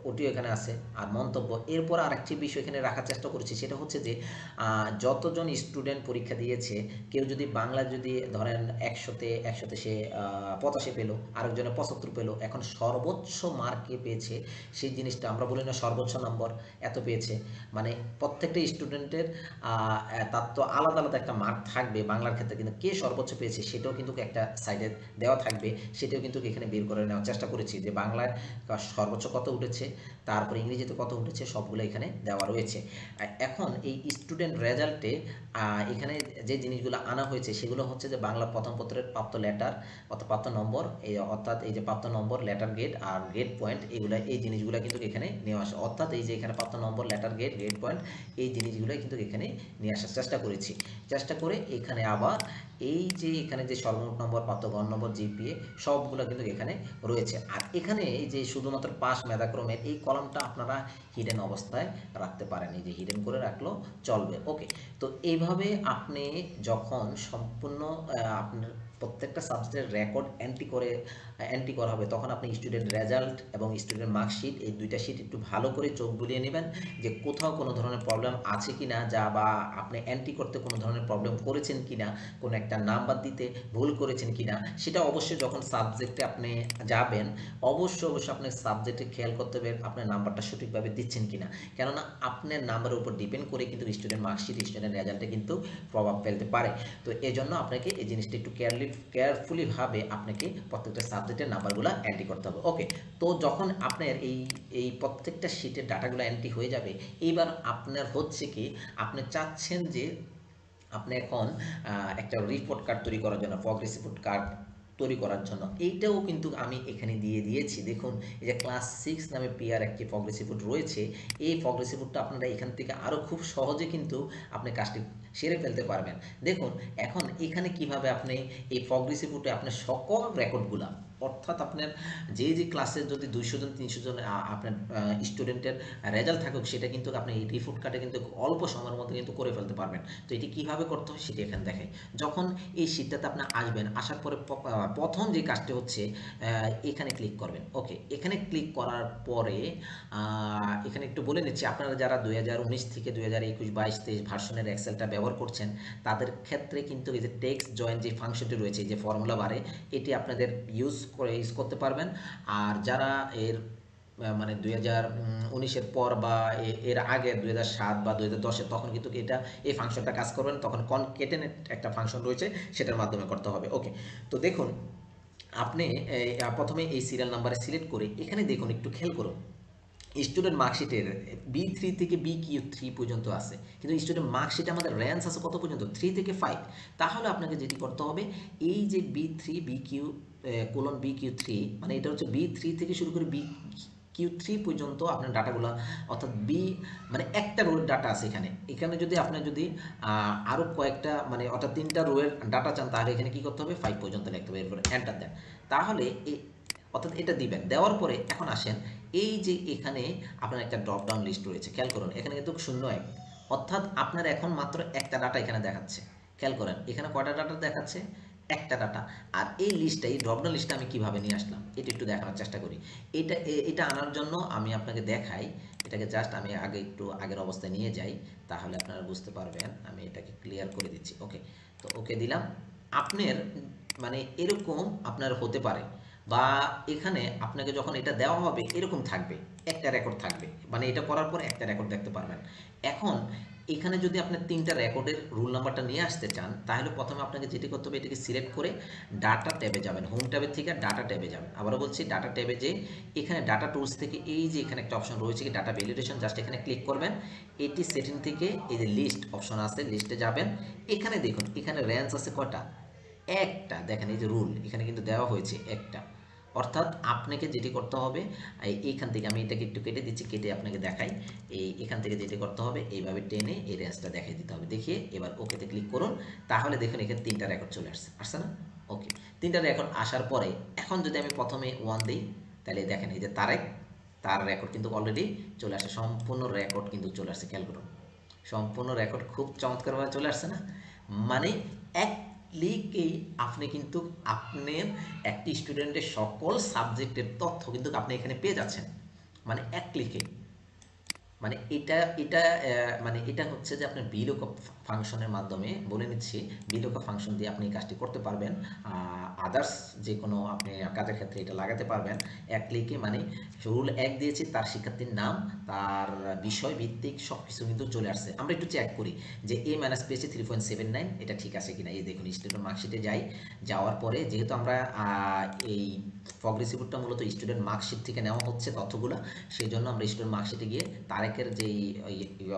ওটিও এখানে আছে আর মন্তব্য। এরপর আরেকটি বিষয় এখানে রাখার চেষ্টা করেছি, সেটা হচ্ছে যে যতজন স্টুডেন্ট পরীক্ষা দিয়েছে, কেউ যদি বাংলা যদি ধরেন 100তে সে 85 পেলো, আরেকজনে 75 পেলো, এখন সর্বোচ্চ মার্কে পেয়েছে সেই জিনিসটা আমরা বলি না সর্বোচ্চ নম্বর এত পেয়েছে, মানে প্রত্যেকটা স্টুডেন্টের তার তো আলাদা আলাদা একটা মার্ক থাকবে বাংলার ক্ষেত্রে, কিন্তু কে সর্বোচ্চ পেয়েছে সেটাও কিন্তু একটা সাইডে দেওয়া থাকবে, সেটাও কিন্তু এখানে বের করে নেওয়ার চেষ্টা করেছি যে বাংলায় সর্বোচ্চ কত উঠেছে, তারপরে ইংরেজিতে কত উঠেছে, সবগুলো এখানে দেওয়া রয়েছে। এখন এই স্টুডেন্ট রেজাল্টে এখানে যে জিনিসগুলো আনা হয়েছে সেগুলো হচ্ছে যে বাংলা প্রথম পত্রের প্রাপ্ত লেটার অর্থাৎ প্রাপ্ত নম্বর, অর্থাৎ এই যে প্রাপ্ত নম্বর, লেটার গ্রেড আর গ্রেড পয়েন্ট, এই জিনিসগুলো কিন্তু এখানে নিয়ে আসে, অর্থাৎ এই যে এখানে প্রাপ্ত নম্বর, লেটার গ্রেড, গ্রেড পয়েন্ট, এই জিনিসগুলো কিন্তু এখানে নিয়ে আসার চেষ্টা করেছি। চেষ্টা করে এখানে আবার এই যে এখানে যে সর্বমোট নম্বর, প্রাপ্ত গড় নম্বর, জিপিএ সবগুলো কিন্তু এখানে রয়েছে। আর এখানে এই যে শুধুমাত্র পাস মেধাক্রমের এই কলামটা আপনারা হিডেন অবস্থায় রাখতে পারেন, এই যে হিডেন করে রাখলেও চলবে। ওকে, তো এইভাবে আপনি যখন সম্পূর্ণ আপনার প্রত্যেকটা সাবজেক্টের রেকর্ড এন্ট্রি করা হবে, তখন আপনি স্টুডেন্ট রেজাল্ট এবং স্টুডেন্ট মার্কশিট এই দুইটা শিট একটু ভালো করে চোখ বুলিয়ে নেবেন যে কোথাও কোনো ধরনের প্রবলেম আছে কি না, যা বা আপনি এন্ট্রি করতে কোনো ধরনের প্রবলেম করেছেন কি না, কোনো একটা নাম্বার দিতে ভুল করেছেন কি না, সেটা অবশ্যই যখন সাবজেক্টে আপনি যাবেন অবশ্যই আপনি সাবজেক্টে খেয়াল করতে হবে আপনার নাম্বারটা সঠিকভাবে দিচ্ছেন কিনা, কেননা আপনার নাম্বারের উপর ডিপেন্ড করে কিন্তু স্টুডেন্ট মার্কশিট, স্টুডেন্ট রেজাল্টে কিন্তু প্রভাব ফেলতে পারে। তো এই জন্য আপনাকে এই জিনিসটা একটু কেয়ারফুলিভাবে আপনাকে প্রত্যেকটা সাবজেক্টের নাম্বারগুলো এন্ট্রি করতে হবে। ওকে, তো যখন আপনার এই প্রত্যেকটা শিটের ডাটাগুলো এন্ট্রি হয়ে যাবে, এইবার আপনার হচ্ছে কি আপনি চাচ্ছেন যে আপনি এখন একটা রিপোর্ট কার্ড তৈরি করার জন্য, প্রগ্রেস রিপোর্ট কার্ড তৈরি করার জন্য, এইটাও কিন্তু আমি এখানে দিয়ে দিয়েছি। দেখুন এই যে ক্লাস 6 নামে পিআর একটি প্রগ্রেস রিপোর্ট রয়েছে, এই প্রগ্রেস রিপোর্টটা আপনারা এখান থেকে আরও খুব সহজে কিন্তু আপনি কাজটি সেরে ফেলতে পারবেন। দেখুন এখন এখানে কিভাবে আপনি এই প্রগ্রেস রিপোর্টে আপনার সকল রেকর্ডগুলা, অর্থাৎ আপনার যে ক্লাসে যদি 200 জন 300 জন আপনার স্টুডেন্টের রেজাল্ট থাকুক, সেটা কিন্তু আপনি এই রিপোর্ট কার্ডে কিন্তু অল্প সময়ের মধ্যে কিন্তু করে ফেলতে পারবেন। তো এটি কীভাবে করতে হয় সেটি এখানে দেখাই। যখন এই শীটটাতে আপনি আসবেন, আসার পরে প্রথম যে কাজটি হচ্ছে এখানে ক্লিক করবেন। ওকে, এখানে ক্লিক করার পরে এখানে একটু বলে নিচ্ছি, আপনারা যারা 2019 থেকে 2021, 22, 23 ভার্সনের এক্সেলটা ব্যবহার করছেন, তাদের ক্ষেত্রে কিন্তু এই যে টেক্সট জয়েন যে ফাংশনটি রয়েছে, যে ফর্মুলা বারে, এটি আপনাদের ইউজ করতে পারবেন। আর যারা এর মানে 2019-এর পর বা এর আগে 2007 বা 2010-এ, তখন কিন্তু এটা এই ফাংশনটা কাজ করবেন, তখন কনকেটেনেট একটা ফাংশন রয়েছে, সেটার মাধ্যমে করতে হবে। ওকে, তো দেখুন আপনি প্রথমে এই সিরিয়াল নাম্বারে সিলেক্ট করে এখানে দেখুন, একটু খেয়াল করুন, স্টুডেন্ট মার্কশিটের B3 থেকে BQ3 পর্যন্ত আছে, কিন্তু স্টুডেন্ট মার্কশিটে আমাদের র্যাঞ্চ আছে কত পর্যন্ত, 3 থেকে 5। তাহলে আপনাকে যেটি করতে হবে, এই যে B3 BQ:BQ3, মানে এটা হচ্ছে B3 থেকে শুরু করে BQ3 পর্যন্ত আপনার ডাটাগুলো, অর্থাৎ মানে একটা রোয়ের ডাটা আছে এখানে। এখানে যদি আপনি আরও কয়েকটা মানে অর্থাৎ 3টা রোয়ের ডাটা চান, তাহলে এখানে কি করতে হবে, 5 পর্যন্ত লিখতে হবে, এরপরে এন্টার দেন। তাহলে অর্থাৎ এটা দিবেন, দেওয়ার পরে এখন আসেন, এই যে এখানে আপনার একটা ড্রপ ডাউন লিস্ট রয়েছে, খেয়াল করুন এখানে কিন্তু 01, অর্থাৎ আপনার এখন মাত্র একটা ডাটা এখানে দেখাচ্ছে। খেয়াল করেন এখানে কয়টা ডাটা দেখাচ্ছে, একটা ডাটা। আর এই লিস্টটা, এই ড্রপ ডাউন লিস্টটা আমি কিভাবে নিয়ে আসলাম এটা একটু দেখানোর চেষ্টা করি। এটা আনার জন্য আমি আপনাকে দেখাই, এটাকে জাস্ট আমি একটু আগের অবস্থায় নিয়ে যাই, তাহলে আপনারা বুঝতে পারবেন। আমি এটাকে ক্লিয়ার করে দিচ্ছি। ওকে, তো ওকে দিলাম। আপনার মানে এরকম আপনার হতে পারে, বা এখানে আপনাকে যখন এটা দেওয়া হবে এরকম থাকবে, একটা রেকর্ড থাকবে, মানে এটা করার পর একটা রেকর্ড দেখতে পারবেন। এখন এখানে যদি আপনি 3টা রেকর্ডের রুল নাম্বারটা নিয়ে আসতে চান, তাহলে প্রথমে আপনাকে যেটি করতে হবে, এটাকে সিলেক্ট করে ডাটা ট্যাবে যাবেন, হোম ট্যাবের থেকে ডাটা ট্যাবে যাবেন। আবারও বলছি, ডাটা ট্যাবে যে এখানে ডাটা টুলস থেকে এই যে এখানে একটা অপশন রয়েছে কি ডাটা ভ্যালিডেশন, জাস্ট এখানে ক্লিক করবেন। এটি সেটিং থেকে এই যে লিস্ট অপশন আছে, লিস্টে যাবেন। এখানে দেখুন এখানে রেঞ্জ আছে কয়টা, একটা। দেখেন এই যে রুল এখানে কিন্তু দেওয়া হয়েছে একটা, অর্থাৎ আপনাকে যেটি করতে হবে, এইখান থেকে আমি এটাকে একটু কেটে দিচ্ছি, কেটে আপনাকে দেখাই। এখান থেকে যেটি করতে হবে, এইভাবে টেনে এই রেঞ্জটা দেখিয়ে দিতে হবে। দেখিয়ে এবার ওকেতে ক্লিক করুন, তাহলে দেখুন এখানে 3টা রেকর্ড চলে আসছে না। ওকে, 3টা রেকর্ড আসার পরে এখন যদি আমি প্রথমে 1 দিই, তাহলে দেখেন এই যে তার রেকর্ড কিন্তু অলরেডি চলে আসে, সম্পূর্ণ রেকর্ড কিন্তু চলে আসছে। খেয়াল করুন সম্পূর্ণ রেকর্ড খুব চমৎকারভাবে চলে আসছে না, মানে এক ক্লিকেই আপনি কিন্তু আপনার একটি স্টুডেন্টের সকল সাবজেক্টের তথ্য কিন্তু আপনি এখানে পেয়ে যাচ্ছেন, মানে এক ক্লিকে। মানে এটা মানে এটা হচ্ছে যে আপনার VLOOKUP ফাংশনের মাধ্যমে বলে নিচ্ছি, VLOOKUP ফাংশন দিয়ে আপনি এই কাজটি করতে পারবেন। আদার্স যে কোনো আপনি কাজের ক্ষেত্রে এটা লাগাতে পারবেন এক ক্লিকে। মানে রুল 1 দিয়েছি, তার শিক্ষার্থীর নাম, তার বিষয় ভিত্তিক সব কিছু কিন্তু চলে আসছে। আমরা একটু চেক করি যে এ মাইনাস পেয়েছি 3.79, এটা ঠিক আছে কিনা। এই দেখুন স্টুডেন্ট মার্কশিটে যাই, যাওয়ার পরে যেহেতু আমরা এই প্রগ্রেসিভটা মূলত স্টুডেন্ট মার্কশিট থেকে নেওয়া হচ্ছে তথ্যগুলো, সেই জন্য আমরা স্টুডেন্ট মার্কশিটে গিয়ে তারেকের যেই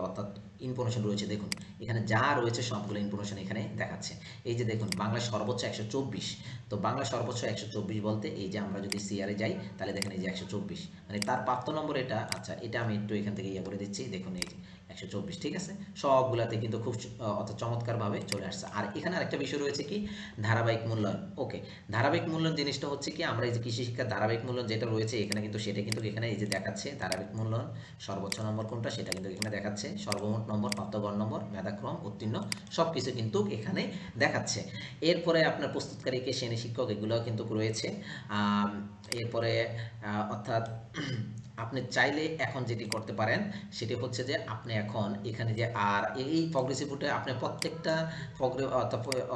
অর্থাৎ ইনফরমেশন রয়েছে, দেখুন এখানে যা রয়েছে সবগুলো ইনফরমেশন এখানে দেখাচ্ছে। এই যে দেখুন বাংলা সর্বোচ্চ 124, তো বাংলা সর্বোচ্চ 124 বলতে এই যে আমরা যদি সিআরে যাই তাহলে দেখেন এই যে 124, মানে তার প্রাপ্ত নম্বর এটা। আচ্ছা, এটা আমি একটু এখান থেকে ইয়ে করে দিচ্ছি, দেখুন এই যে 124, ঠিক আছে। সবগুলাতে কিন্তু খুব অর্থাৎ চমৎকারভাবে চলে আসছে। আর এখানে আরেকটা বিষয় রয়েছে কি, ধারাবাহিক মূল্যায়ন। ওকে, ধারাবাহিক মূল্যায়ন জিনিসটা হচ্ছে কি, আমরা এই যে কৃষি শিক্ষার ধারাবাহিক মূল্যায়ন যেটা রয়েছে এখানে কিন্তু সেটা কিন্তু এখানে এই যে দেখাচ্ছে ধারাবাহিক মূল্যায়ন সর্বোচ্চ নম্বর কোনটা সেটা কিন্তু এখানে দেখাচ্ছে, সর্বমোট নম্বর, প্রাপ্ত গড় নম্বর, মেধাক্রম, উত্তীর্ণ, সব কিছু কিন্তু এখানে দেখাচ্ছে। এরপরে আপনার প্রস্তুতকারীকে শ্রেণী শিক্ষক এগুলো কিন্তু রয়েছে। এরপরে অর্থাৎ আপনি চাইলে এখন যেটি করতে পারেন সেটি হচ্ছে যে আপনি এখন এখানে যে আর এই প্রগ্রেসিভে আপনি প্রত্যেকটা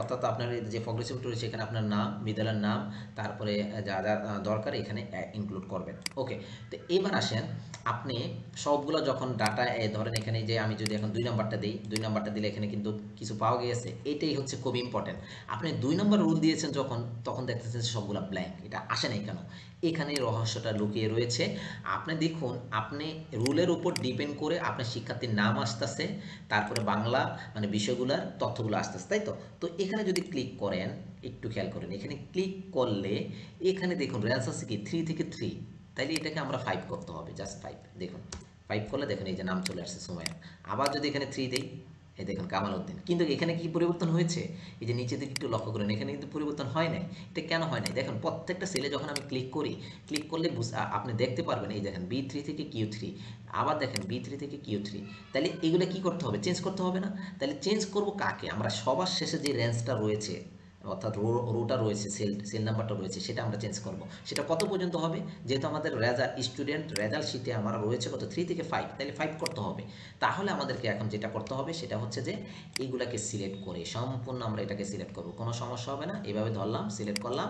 অর্থাৎ আপনার যে প্রগ্রেসিভ রয়েছে এখানে আপনার নাম, বিদ্যালয়ের নাম, তারপরে যা যা দরকার এখানে ইনক্লুড করবেন। ওকে, তো এবার আসেন আপনি সবগুলো যখন ডাটা ধরেন এখানে যে আমি যদি এখন 2 নাম্বারটা দিই, 2 নাম্বারটা দিলে এখানে কিন্তু কিছু পাওয়া গিয়েছে, এটাই হচ্ছে খুব ইম্পর্টেন্ট। আপনি 2 নম্বর রুল দিয়েছেন যখন, তখন দেখতেছেন সবগুলো ব্ল্যাঙ্ক, এটা আসে নাই কেন? এখানে রহস্যটা লুকিয়ে রয়েছে। আপনি দেখুন, আপনি রুলের উপর ডিপেন্ড করে আপনার শিক্ষার্থীর নাম আসতেছে, তারপরে বাংলা মানে বিষয়গুলোর তথ্যগুলো আসতেছে, তাই তো। তো এখানে যদি ক্লিক করেন, একটু খেয়াল করেন, এখানে ক্লিক করলে এখানে দেখুন রেঞ্জ আছে কি 3 থেকে 3, তাইলে এটাকে আমরা 5 করতে হবে, জাস্ট 5। দেখুন 5 করলে দেখুন এই যে নাম চলে আসছে সুমাইয়া। আবার যদি এখানে 3 দেই, এই দেখুন কামাল উদ্দিন। কিন্তু এখানে কি পরিবর্তন হয়েছে? এই যে নিচে দিকে একটু লক্ষ্য করেন, এখানে কিন্তু পরিবর্তন হয় নাই। এটা কেন হয় নাই? দেখুন প্রত্যেকটা সেলে যখন আমি ক্লিক করি, ক্লিক করলে আপনি দেখতে পারবেন, এই দেখেন B3 থেকে Q3, আবার দেখেন B3 থেকে Q3। তাহলে এগুলো কি করতে হবে? চেঞ্জ করতে হবে না? তাহলে চেঞ্জ করব কাকে? আমরা সবার শেষে যে রেঞ্জটা রয়েছে, অর্থাৎ রোটা রয়েছে, সেল নাম্বারটা রয়েছে, সেটা আমরা চেঞ্জ করব। সেটা কত পর্যন্ত হবে? যেহেতু আমাদের স্টুডেন্ট রেজাল্ট শিটে আমার রয়েছে কত, 3 থেকে 5, তাহলে 5 করতে হবে। তাহলে আমাদেরকে এখন যেটা করতে হবে সেটা হচ্ছে যে এইগুলাকে সিলেক্ট করে সম্পূর্ণ আমরা এটাকে সিলেক্ট করব, কোনো সমস্যা হবে না। এভাবে ধরলাম, সিলেক্ট করলাম,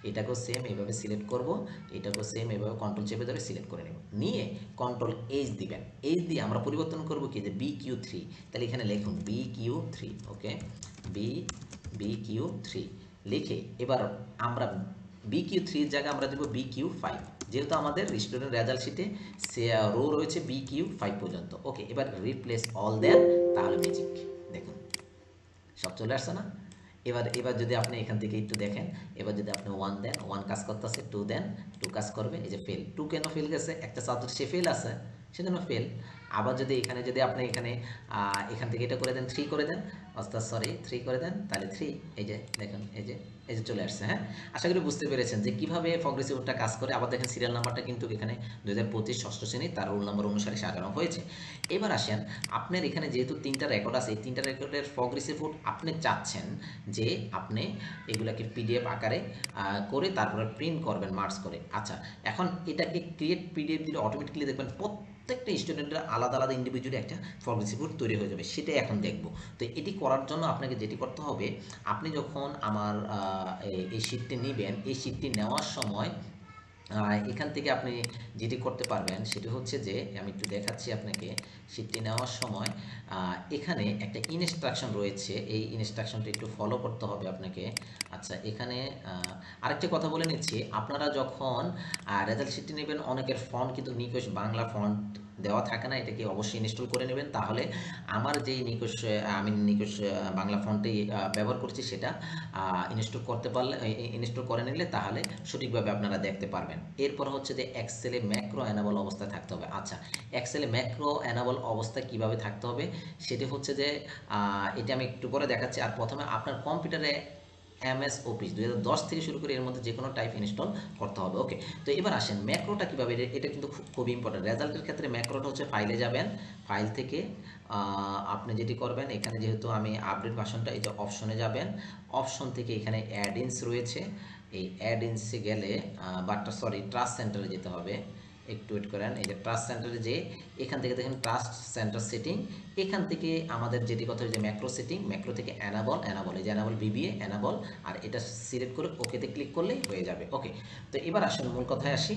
এটাকেও সেম এইভাবে সিলেক্ট করব, এটাকেও সেম এইভাবে কন্ট্রোল চেপে ধরে সিলেক্ট করে নেব, নিয়ে কন্ট্রোল এইচ দিবেন। এইচ দিয়ে আমরা পরিবর্তন করব কি, যে BQ3, তাহলে এখানে লিখুন BQ3। ওকে, BQ3 লিখে এবার আমরা BQ3 এর জায়গায় আমরা দেবো BQ5, যেহেতু আমাদের স্টুডেন্ট রেজাল্ট শিটে সে রো রয়েছে BQ5 পর্যন্ত। ওকে, এবার রিপ্লেস অল দেন, তাহলে ম্যাজিক দেখুন সব চলে আসছে না? এবার এবার যদি আপনি এখান থেকে একটু দেখেন, এবার যদি আপনি 1 দেন, 1 কাজ করতেছে, 2 দেন, 2 কাজ করবে। এই যে ফেল, 2 কেন ফেল গেছে? একটা সাবজেক্ট সে ফেল আছে, সেজন্য ফেল। আবার যদি এখানে যদি আপনি এখানে এখান থেকে এটা করে দেন, 3 করে দেন, অর্থাৎ সরি 3 করে দেন, তাহলে 3, এই যে দেখুন এই যে চলে আসছে। হ্যাঁ, আশা করি বুঝতে পেরেছেন যে কিভাবে প্রগ্রেসিভটা কাজ করে। আবার দেখেন সিরিয়াল নাম্বারটা কিন্তু এখানে 2025 ষষ্ঠ শ্রেণী, তার রোল নাম্বার অনুসারে সাজানো হয়েছে। এবার আসেন, আপনার এখানে যেহেতু 3টা রেকর্ড আছে, এই 3টা রেকর্ডের প্রগ্রেসিভ আপনি চাচ্ছেন যে আপনি এগুলাকে PDF আকারে করে তারপরে প্রিন্ট করবেন মার্কস করে। আচ্ছা, এখন এটাকে ক্রিয়েট PDF দিলে অটোমেটিক্যালি দেখবেন প্রত্যেকটা স্টুডেন্টের আলাদা আলাদা ইন্ডিভিজুয়ালি একটা প্রগ্রেসিভ তৈরি হয়ে যাবে, সেটাই এখন দেখব। তো এটি করার জন্য আপনাকে যেটি করতে হবে, আপনি যখন আমার এই শিটটি নেবেন, এই শিটটি নেওয়ার সময় এখান থেকে আপনি যেটি করতে পারবেন সেটি হচ্ছে যে, আমি একটু দেখাচ্ছি আপনাকে। শিটটি নেওয়ার সময় এখানে একটা ইনস্ট্রাকশন রয়েছে, এই ইনস্ট্রাকশনটা একটু ফলো করতে হবে আপনাকে। আচ্ছা, এখানে আরেকটি কথা বলে নিচ্ছি, আপনারা যখন রেজাল্ট শিটটি নেবেন, অনেকের ফন্ট কিন্তু নিকোশ বাংলা ফন্ট দেওয়া থাকে না, এটাকে অবশ্যই ইনস্টল করে নেবেন। তাহলে আমার যেই আমি নিকোশ বাংলা ফন্টে ব্যবহার করছি, সেটা ইনস্টল করতে পারলে, ইনস্টল করে নিলে তাহলে সঠিকভাবে আপনারা দেখতে পারবেন। এরপর হচ্ছে যে এক্সেলে ম্যাক্রো অ্যানাবল অবস্থায় থাকতে হবে। আচ্ছা, এক্সেলে ম্যাক্রো অ্যানাবল অবস্থায় কিভাবে থাকতে হবে সেটি হচ্ছে যে এটা আমি একটু পরে দেখাচ্ছি। আর প্রথমে আপনার কম্পিউটারে MS অফিস 2010 থেকে শুরু করে এর মধ্যে যে কোনো টাইপ ইনস্টল করতে হবে। ওকে, তো এবার আসেন ম্যাক্রোটা কীভাবে, এটা কিন্তু খুব ইম্পর্টেন্ট। রেজাল্টের ক্ষেত্রে ম্যাক্রোটা হচ্ছে ফাইলে যাবেন, ফাইল থেকে আপনি যেটি করবেন, এখানে যেহেতু আমি আপডেট ভার্সনটা, এই যে অপশনে যাবেন, অপশন থেকে এখানে অ্যাড ইনস রয়েছে, এই অ্যাড ইনসে গেলে ট্রাস্ট সেন্টারে যেতে হবে। একটু ওয়েট করেন, এই যে ট্রাস্ট সেন্টারে যে এখান থেকে দেখেন ট্রাস্ট সেন্টার সেটিং, এখান থেকে আমাদের যেটি কথা যে ম্যাক্রো সেটিং, ম্যাক্রো থেকে অ্যানাবল, এই যে অ্যানাবল বিবিএ অ্যানাবল, আর এটা সিলেক্ট করে ওকেতে ক্লিক করলেই হয়ে যাবে। ওকে, তো এবার আসুন মূল কথায় আসি।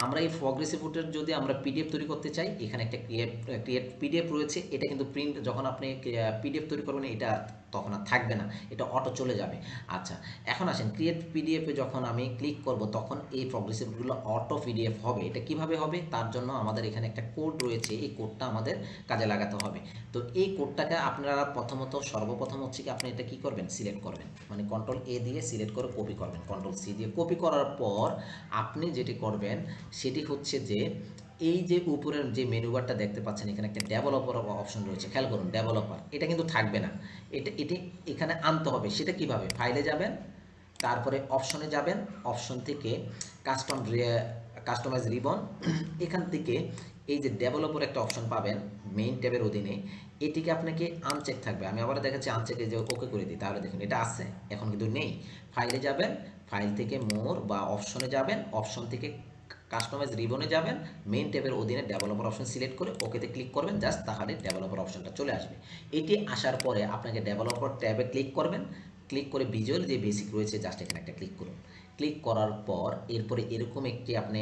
আমরা এই ফগ রিসিপ্টের যদি আমরা পিডিএফ তৈরি করতে চাই, এখানে একটা ক্রিয়েট পিডিএফ রয়েছে। এটা কিন্তু প্রিন্ট যখন আপনি পিডিএফ তৈরি করবেন, এটা তখন আর থাকবে না, এটা অটো চলে যাবে। আচ্ছা, এখন আসেন ক্রিয়েট পিডিএফে যখন আমি ক্লিক করব, তখন এই ফগ রিসিপ্টগুলো অটো পিডিএফ হবে। এটা কিভাবে হবে, তার জন্য আমাদের এখানে একটা কোড রয়েছে, এই কোডটা আমাদের কাজে লাগাতে হবে। তো এই কোডটাকে আপনারা সর্বপ্রথম হচ্ছে কি, আপনি এটা কি করবেন, সিলেক্ট করবেন, মানে কন্ট্রোল এ দিয়ে সিলেক্ট করে কপি করবেন, কন্ট্রোল সি দিয়ে কপি করার পর আপনি যেটি করবেন সেটি হচ্ছে যে এই যে উপরের যে মেনু বারটা দেখতে পাচ্ছেন, এখানে একটা ডেভেলপার অপশন রয়েছে, খেয়াল করুন ডেভেলপার, এটা কিন্তু থাকবে না, এটি এখানে আনতে হবে। সেটা কিভাবে, ফাইলে যাবেন, তারপরে অপশনে যাবেন, অপশন থেকে কাস্টমাইজ রিবন, এখান থেকে এই যে ডেভেলপার একটা অপশন পাবেন মেইন ট্যাবের অধীনে, এটিকে আপনাকে আনচেক থাকবে। আমি আবার দেখাচ্ছি আনচেকে যে ওকে করে দিই, তাহলে দেখুন এটা আছে, এখন কিন্তু নেই। ফাইলে যাবেন, ফাইল থেকে মোর বা অপশনে যাবেন, অপশন থেকে কাস্টমাইজ রিবনে যাবেন, মেইন ট্যাবের অধীনে ডেভেলপার অপশন সিলেক্ট করে ওকেতে ক্লিক করবেন, জাস্ট তাহলে ডেভেলপার অপশনটা চলে আসবে। এটি আসার পরে আপনাকে ডেভেলপার ট্যাবে ক্লিক করবেন, ক্লিক করে ভিজুয়াল যে বেসিক রয়েছে জাস্ট এখানে একটা ক্লিক করুন। ক্লিক করার পর এরপরে এরকম একটি আপনি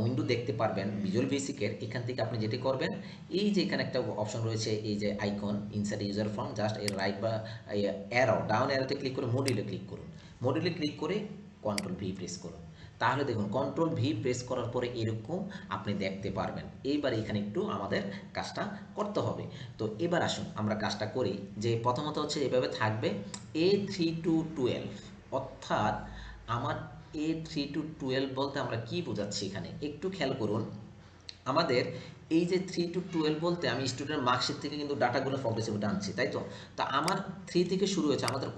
উইন্ডো দেখতে পারবেন ভিজুয়াল বেসিকের। এখান থেকে আপনি যেটি করবেন, এই যে এখানে একটা অপশন রয়েছে, এই যে icon inside user form, just এর রাইট বা অ্যারো ডাউন অ্যারোতে ক্লিক করে মডিউলে ক্লিক করুন। মডিউলে ক্লিক করে কন্ট্রোল ভি প্রেস করুন। তাহলে দেখুন কন্ট্রোল ভি প্রেস করার পরে এরকম আপনি দেখতে পারবেন। এইবার এখানে একটু আমাদের কাজটা করতে হবে। তো এবার আসুন আমরা কাজটা করি। যে প্রথমত হচ্ছে এভাবে থাকবে A3 to 12, অর্থাৎ আমার A3 to 12 বলতে আমরা কি বোঝাচ্ছি এখানে একটু খেয়াল করুন। আমাদের এই যে 3 to 12 বলতে আমি স্টুডেন্ট মার্কশিট থেকে কিন্তু ডাটাগুলো ফগ রিসিপ্টে আনছি, তাই তো। তো আমার 3 থেকে শুরু হয়েছে, আমাদের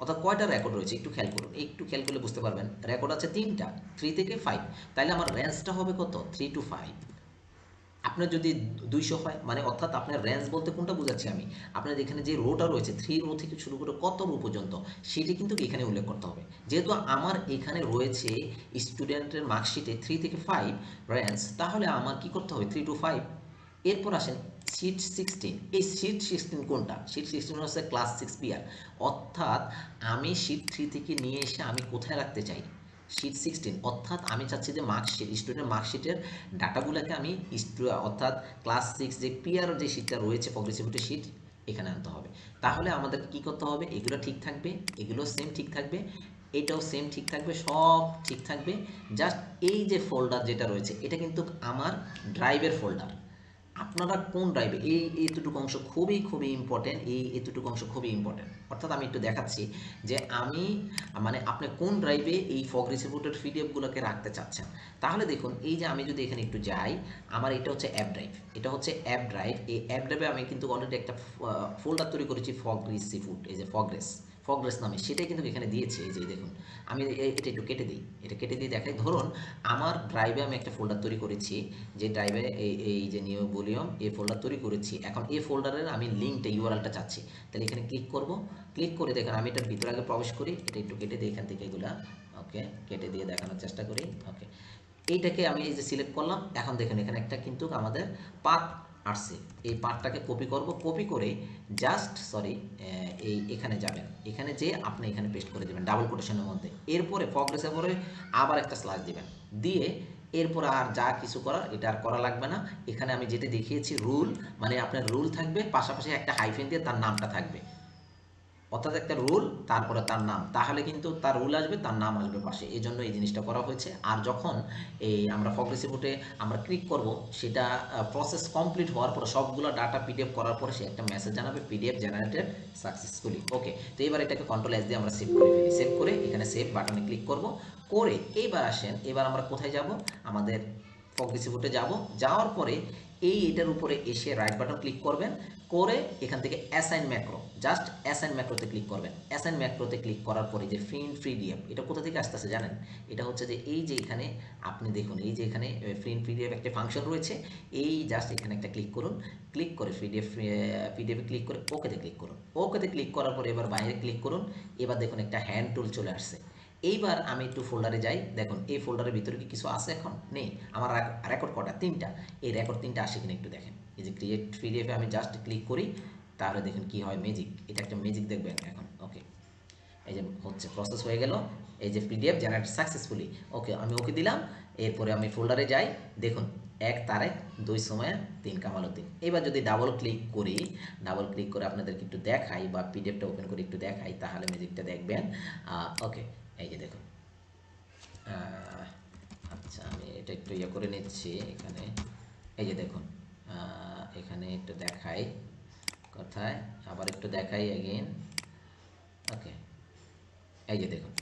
অর্থাৎ কয়টা রেকর্ড রয়েছে একটু খেয়াল করুন, একটু খেয়াল করলে বুঝতে পারবেন। রেকর্ড আছে 3টা, 3 থেকে 5, তাইলে আমার রেঞ্জটা হবে কত, 3 to 5। আপনার যদি 200 হয়, মানে অর্থাৎ আপনার রেঞ্জ বলতে কোনটা বোঝাচ্ছি আমি, আপনার এখানে যে রোটা রয়েছে 3 রো থেকে শুরু করে কত রো পর্যন্ত, সেটি কিন্তু এখানে উল্লেখ করতে হবে। যেহেতু আমার এখানে রয়েছে স্টুডেন্টের মার্কশিটে 3 থেকে 5 রেঞ্জ, তাহলে আমার কি করতে হবে 3 to 5। এরপর আসেন শিট 16। এই শিট 16 কোনটা, শিট 16 হচ্ছে ক্লাস 6 পিআর, অর্থাৎ আমি শিট 3 থেকে নিয়ে এসে আমি কোথায় রাখতে চাই, শিট 16, অর্থাৎ আমি চাচ্ছি যে মার্কশিট, স্টুডেন্ট মার্কশিটের ডাটাগুলোকে আমি অর্থাৎ ক্লাস 6 যে পিআর যে শিটটা রয়েছে প্রগ্রেসিভিটি শিট, এখানে আনতে হবে। তাহলে আমাদের কি করতে হবে, এগুলো ঠিক থাকবে, এগুলো সেম ঠিক থাকবে, এটাও সেম ঠিক থাকবে, সব ঠিক থাকবে। জাস্ট এই যে ফোল্ডার যেটা রয়েছে, এটা কিন্তু আমার ড্রাইভের ফোল্ডার। আপনারা কোন ড্রাইভে, এই এতটুকু অংশ খুবই ইম্পর্টেন্ট, এই এতটুকু অংশ খুবই ইম্পর্টেন্ট। অর্থাৎ আমি একটু দেখাচ্ছি যে আমি মানে আপনি কোন ড্রাইভে এই ফগ রিসিপ্টের পিডিএফগুলোকে রাখতে চাচ্ছেন। তাহলে দেখুন এই যে আমি যদি এখানে একটু যাই, আমার এটা হচ্ছে অ্যাপ ড্রাইভ, এটা হচ্ছে অ্যাপ ড্রাইভ। এই অ্যাপ ড্রাইভে আমি কিন্তু অলরেডি একটা ফোল্ডার তৈরি করেছি ফগ রিসিপ্ট, এই যে ফগরেস নামে, সেটাই কিন্তু এখানে দিয়েছি। এই যে দেখুন আমি এটা একটু কেটে দিই, এটা কেটে দিয়ে দেখাই। ধরুন আমার ড্রাইভে আমি একটা ফোল্ডার তৈরি করেছি, যে ড্রাইভে এই যে নিউ ভলিউম এই ফোল্ডার তৈরি করেছি। এখন এই ফোল্ডারের আমি লিঙ্কটা ইউআরএলটা চাচ্ছি, তাহলে এখানে ক্লিক করব। ক্লিক করে দেখেন আমি এটার ভিতরে আগে প্রবেশ করি, এটা একটু কেটে দিই এখান থেকে এগুলা। ওকে, কেটে দিয়ে দেখানোর চেষ্টা করি। ওকে, এইটাকে আমি এই যে সিলেক্ট করলাম। এখন দেখেন এখানে একটা কিন্তু আমাদের পাথ আসছে, এই পাথটাকে কপি করব, কপি করে জাস্ট এই এখানে যাবেন, এখানে যে আপনি এখানে পেস্ট করে দেবেন ডাবল কোটেশনের মধ্যে। এরপরে ফগরেসের পরে আবার একটা স্ল্যাশ দিবেন, দিয়ে এরপর আর যা কিছু করার এটা আর করা লাগবে না। এখানে আমি যেটা দেখিয়েছি রুল, মানে আপনার রুল থাকবে, পাশাপাশি একটা হাইফেন দিয়ে তার নামটা থাকবে, অর্থাৎ একটা রুল তারপরে তার নাম, তাহলে কিন্তু তার রুল আসবে, তার নাম আসবে পাশে, এই জন্য এই জিনিসটা করা হয়েছে। আর যখন এই আমরা ফগ রিসিপ্টে আমরা ক্লিক করব, সেটা প্রসেস কমপ্লিট হওয়ার পরে সবগুলো ডাটা পিডিএফ করার পরে সে একটা মেসেজ জানাবে, পিডিএফ জেনারেটেড সাকসেসফুলি। ওকে, তো এবার এটাকে কন্ট্রোল এস দিয়ে আমরা সেভ করে ফেলি। সেভ করে এখানে সেভ বাটনে ক্লিক করব, করে এইবার আসেন, এবার আমরা কোথায় যাব, আমাদের ফগ রিসিপ্টে যাব। যাওয়ার পরে এটার উপরে এসে রাইট বাটন ক্লিক করবেন, করে এখান থেকে অ্যাসাইন ম্যাক্রো, জাস্ট অ্যাসাইন ম্যাক্রোতে ক্লিক করবেন। অ্যাসাইন ম্যাক্রোতে ক্লিক করার পরে যে প্রিন্ট পিডিএফ, এটা কোথা থেকে আসতেছে জানেন? এটা হচ্ছে যে এই যে এখানে আপনি দেখুন, এই যে এখানে প্রিন্ট পিডিএফ একটা ফাংশন রয়েছে, এই জাস্ট এখানে একটা ক্লিক করুন, ক্লিক করে পিডিএফে ক্লিক করে ওকেতে ক্লিক করুন। ওকেতে ক্লিক করার পরে এবার বাইরে ক্লিক করুন। এবার দেখুন একটা হ্যান্ড টুল চলে আসছে। এইবার আমি একটু ফোল্ডারে যাই, দেখুন এই ফোল্ডারের ভিতরে কি কিছু আছে? এখন নেই। আমার রেকর্ড কটা? 3টা। এই রেকর্ড 3টা আসে কিনা একটু দেখেন। এই যে ক্রিয়েট পিডিএফে আমি জাস্ট ক্লিক করি, তাহলে দেখুন কি হয়, ম্যাজিক। এটা একটা ম্যাজিক দেখবেন এখন। ওকে, এই যে হচ্ছে, প্রসেস হয়ে গেল, এই যে পিডিএফ জেনারেট সাকসেসফুলি। ওকে, আমি ওকে দিলাম। এরপরে আমি ফোল্ডারে যাই, দেখুন 1 তারিখ 2 সুমাইয়া 3 কামালউদ্দিন। এবার যদি ডাবল ক্লিক করি, ডাবল ক্লিক করে আপনাদেরকে একটু দেখাই বা পিডিএফটা ওপেন করে একটু দেখাই, তাহলে ম্যাজিকটা দেখবেন। ওকে, এই যে দেখুন। আচ্ছা, আমি এটা একটু ইয়ে করে নিচ্ছি এখানে। এই যে দেখুন, এখানে একটু দেখাই, কোথায় আবার একটু দেখাই এগেইন। ওকে, এই যে দেখুন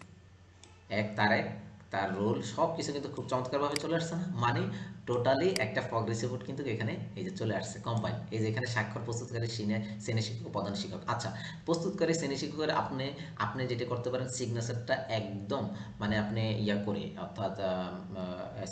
1 তারিখ, তার রোল সব কিছু কিন্তু খুব চমৎকারভাবে চলে আসছে না? মানে টোটালি একটা ফগ রিসিপ্ট কিন্তু এখানে এই যে চলে আসছে কম্পাইল। এই যে এখানে স্বাক্ষর প্রস্তুতকারী শ্রেণী শিক্ষক প্রধান শিক্ষক। আচ্ছা, প্রস্তুতকারী শ্রেণী শিক্ষকের আপনি আপনি যেটা করতে পারেন, সিগনেচারটা একদম মানে আপনি ইয়া করে, অর্থাৎ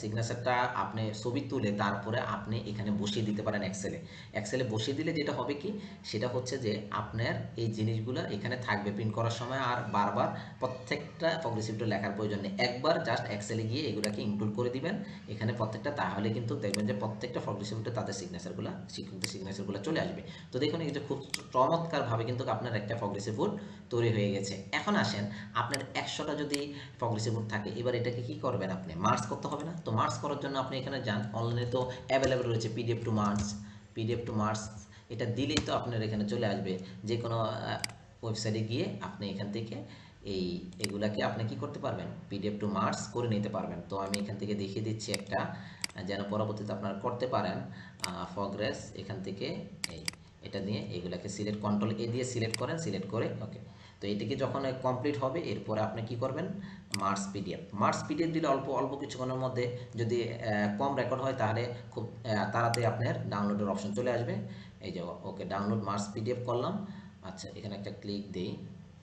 সিগনেচারটা আপনি ছবি তুলে তারপরে আপনি এখানে বসিয়ে দিতে পারেন এক্সেলে। এক্সেলে বসিয়ে দিলে যেটা হবে কি, সেটা হচ্ছে যে আপনার এই জিনিসগুলো এখানে থাকবে প্রিন্ট করার সময়, আর বারবার প্রত্যেকটা ফগ রিসিপ্টে লেখার প্রয়োজন নেই। একবার জাস্ট এক্সেলে গিয়ে এগুলাকে ইনক্লুড করে দিবেন এখানে প্রত্যেকটা, তাহলে কিন্তু দেখবেন যে প্রত্যেকটা ফগ রিসিপ্টে তাদের সিগনেচারগুলো, শিক্ষকদের সিগনেচারগুলো চলে আসবে। তো দেখুন এই যে খুব চমৎকারভাবে কিন্তু আপনার একটা ফগ রিসিপ্ট তৈরি হয়ে গেছে। এখন আসেন, আপনার 100টা যদি ফগ রিসিপ্ট থাকে, এবার এটাকে কি করবেন? আপনি মার্জ করতে হবে না? তো মার্জ করার জন্য আপনি এখানে যান, অনলাইনে তো অ্যাভেলেবেল রয়েছে PDF two merge. PDF two merge এটা দিলেই তো আপনার এখানে চলে আসবে। যে কোনো ওয়েবসাইটে গিয়ে আপনি এখান থেকে এগুলাকে আপনি কি করতে পারবেন? পিডিএফ টু মার্জ করে নিতে পারবেন। তো আমি এখান থেকে দেখিয়ে দিচ্ছি একটা, যেন পরবর্তীতে আপনারা করতে পারেন। ফগরেস এখান থেকে এটা দিয়ে এগুলাকে সিলেক্ট, কন্ট্রোল এ দিয়ে সিলেক্ট করেন, সিলেক্ট করে ওকে। তো এটিকে যখন কমপ্লিট হবে, এরপরে আপনি কি করবেন? মার্চ পিডিএফ, মার্চ পিডিএফ দিলে অল্প অল্প কিছুক্ষণের মধ্যে, যদি কম রেকর্ড হয় তাহলে খুব তাড়াতাড়ি আপনার ডাউনলোডের অপশন চলে আসবে। এই যে ওকে, ডাউনলোড মার্চ পিডিএফ করলাম। আচ্ছা, এখানে একটা ক্লিক দিই।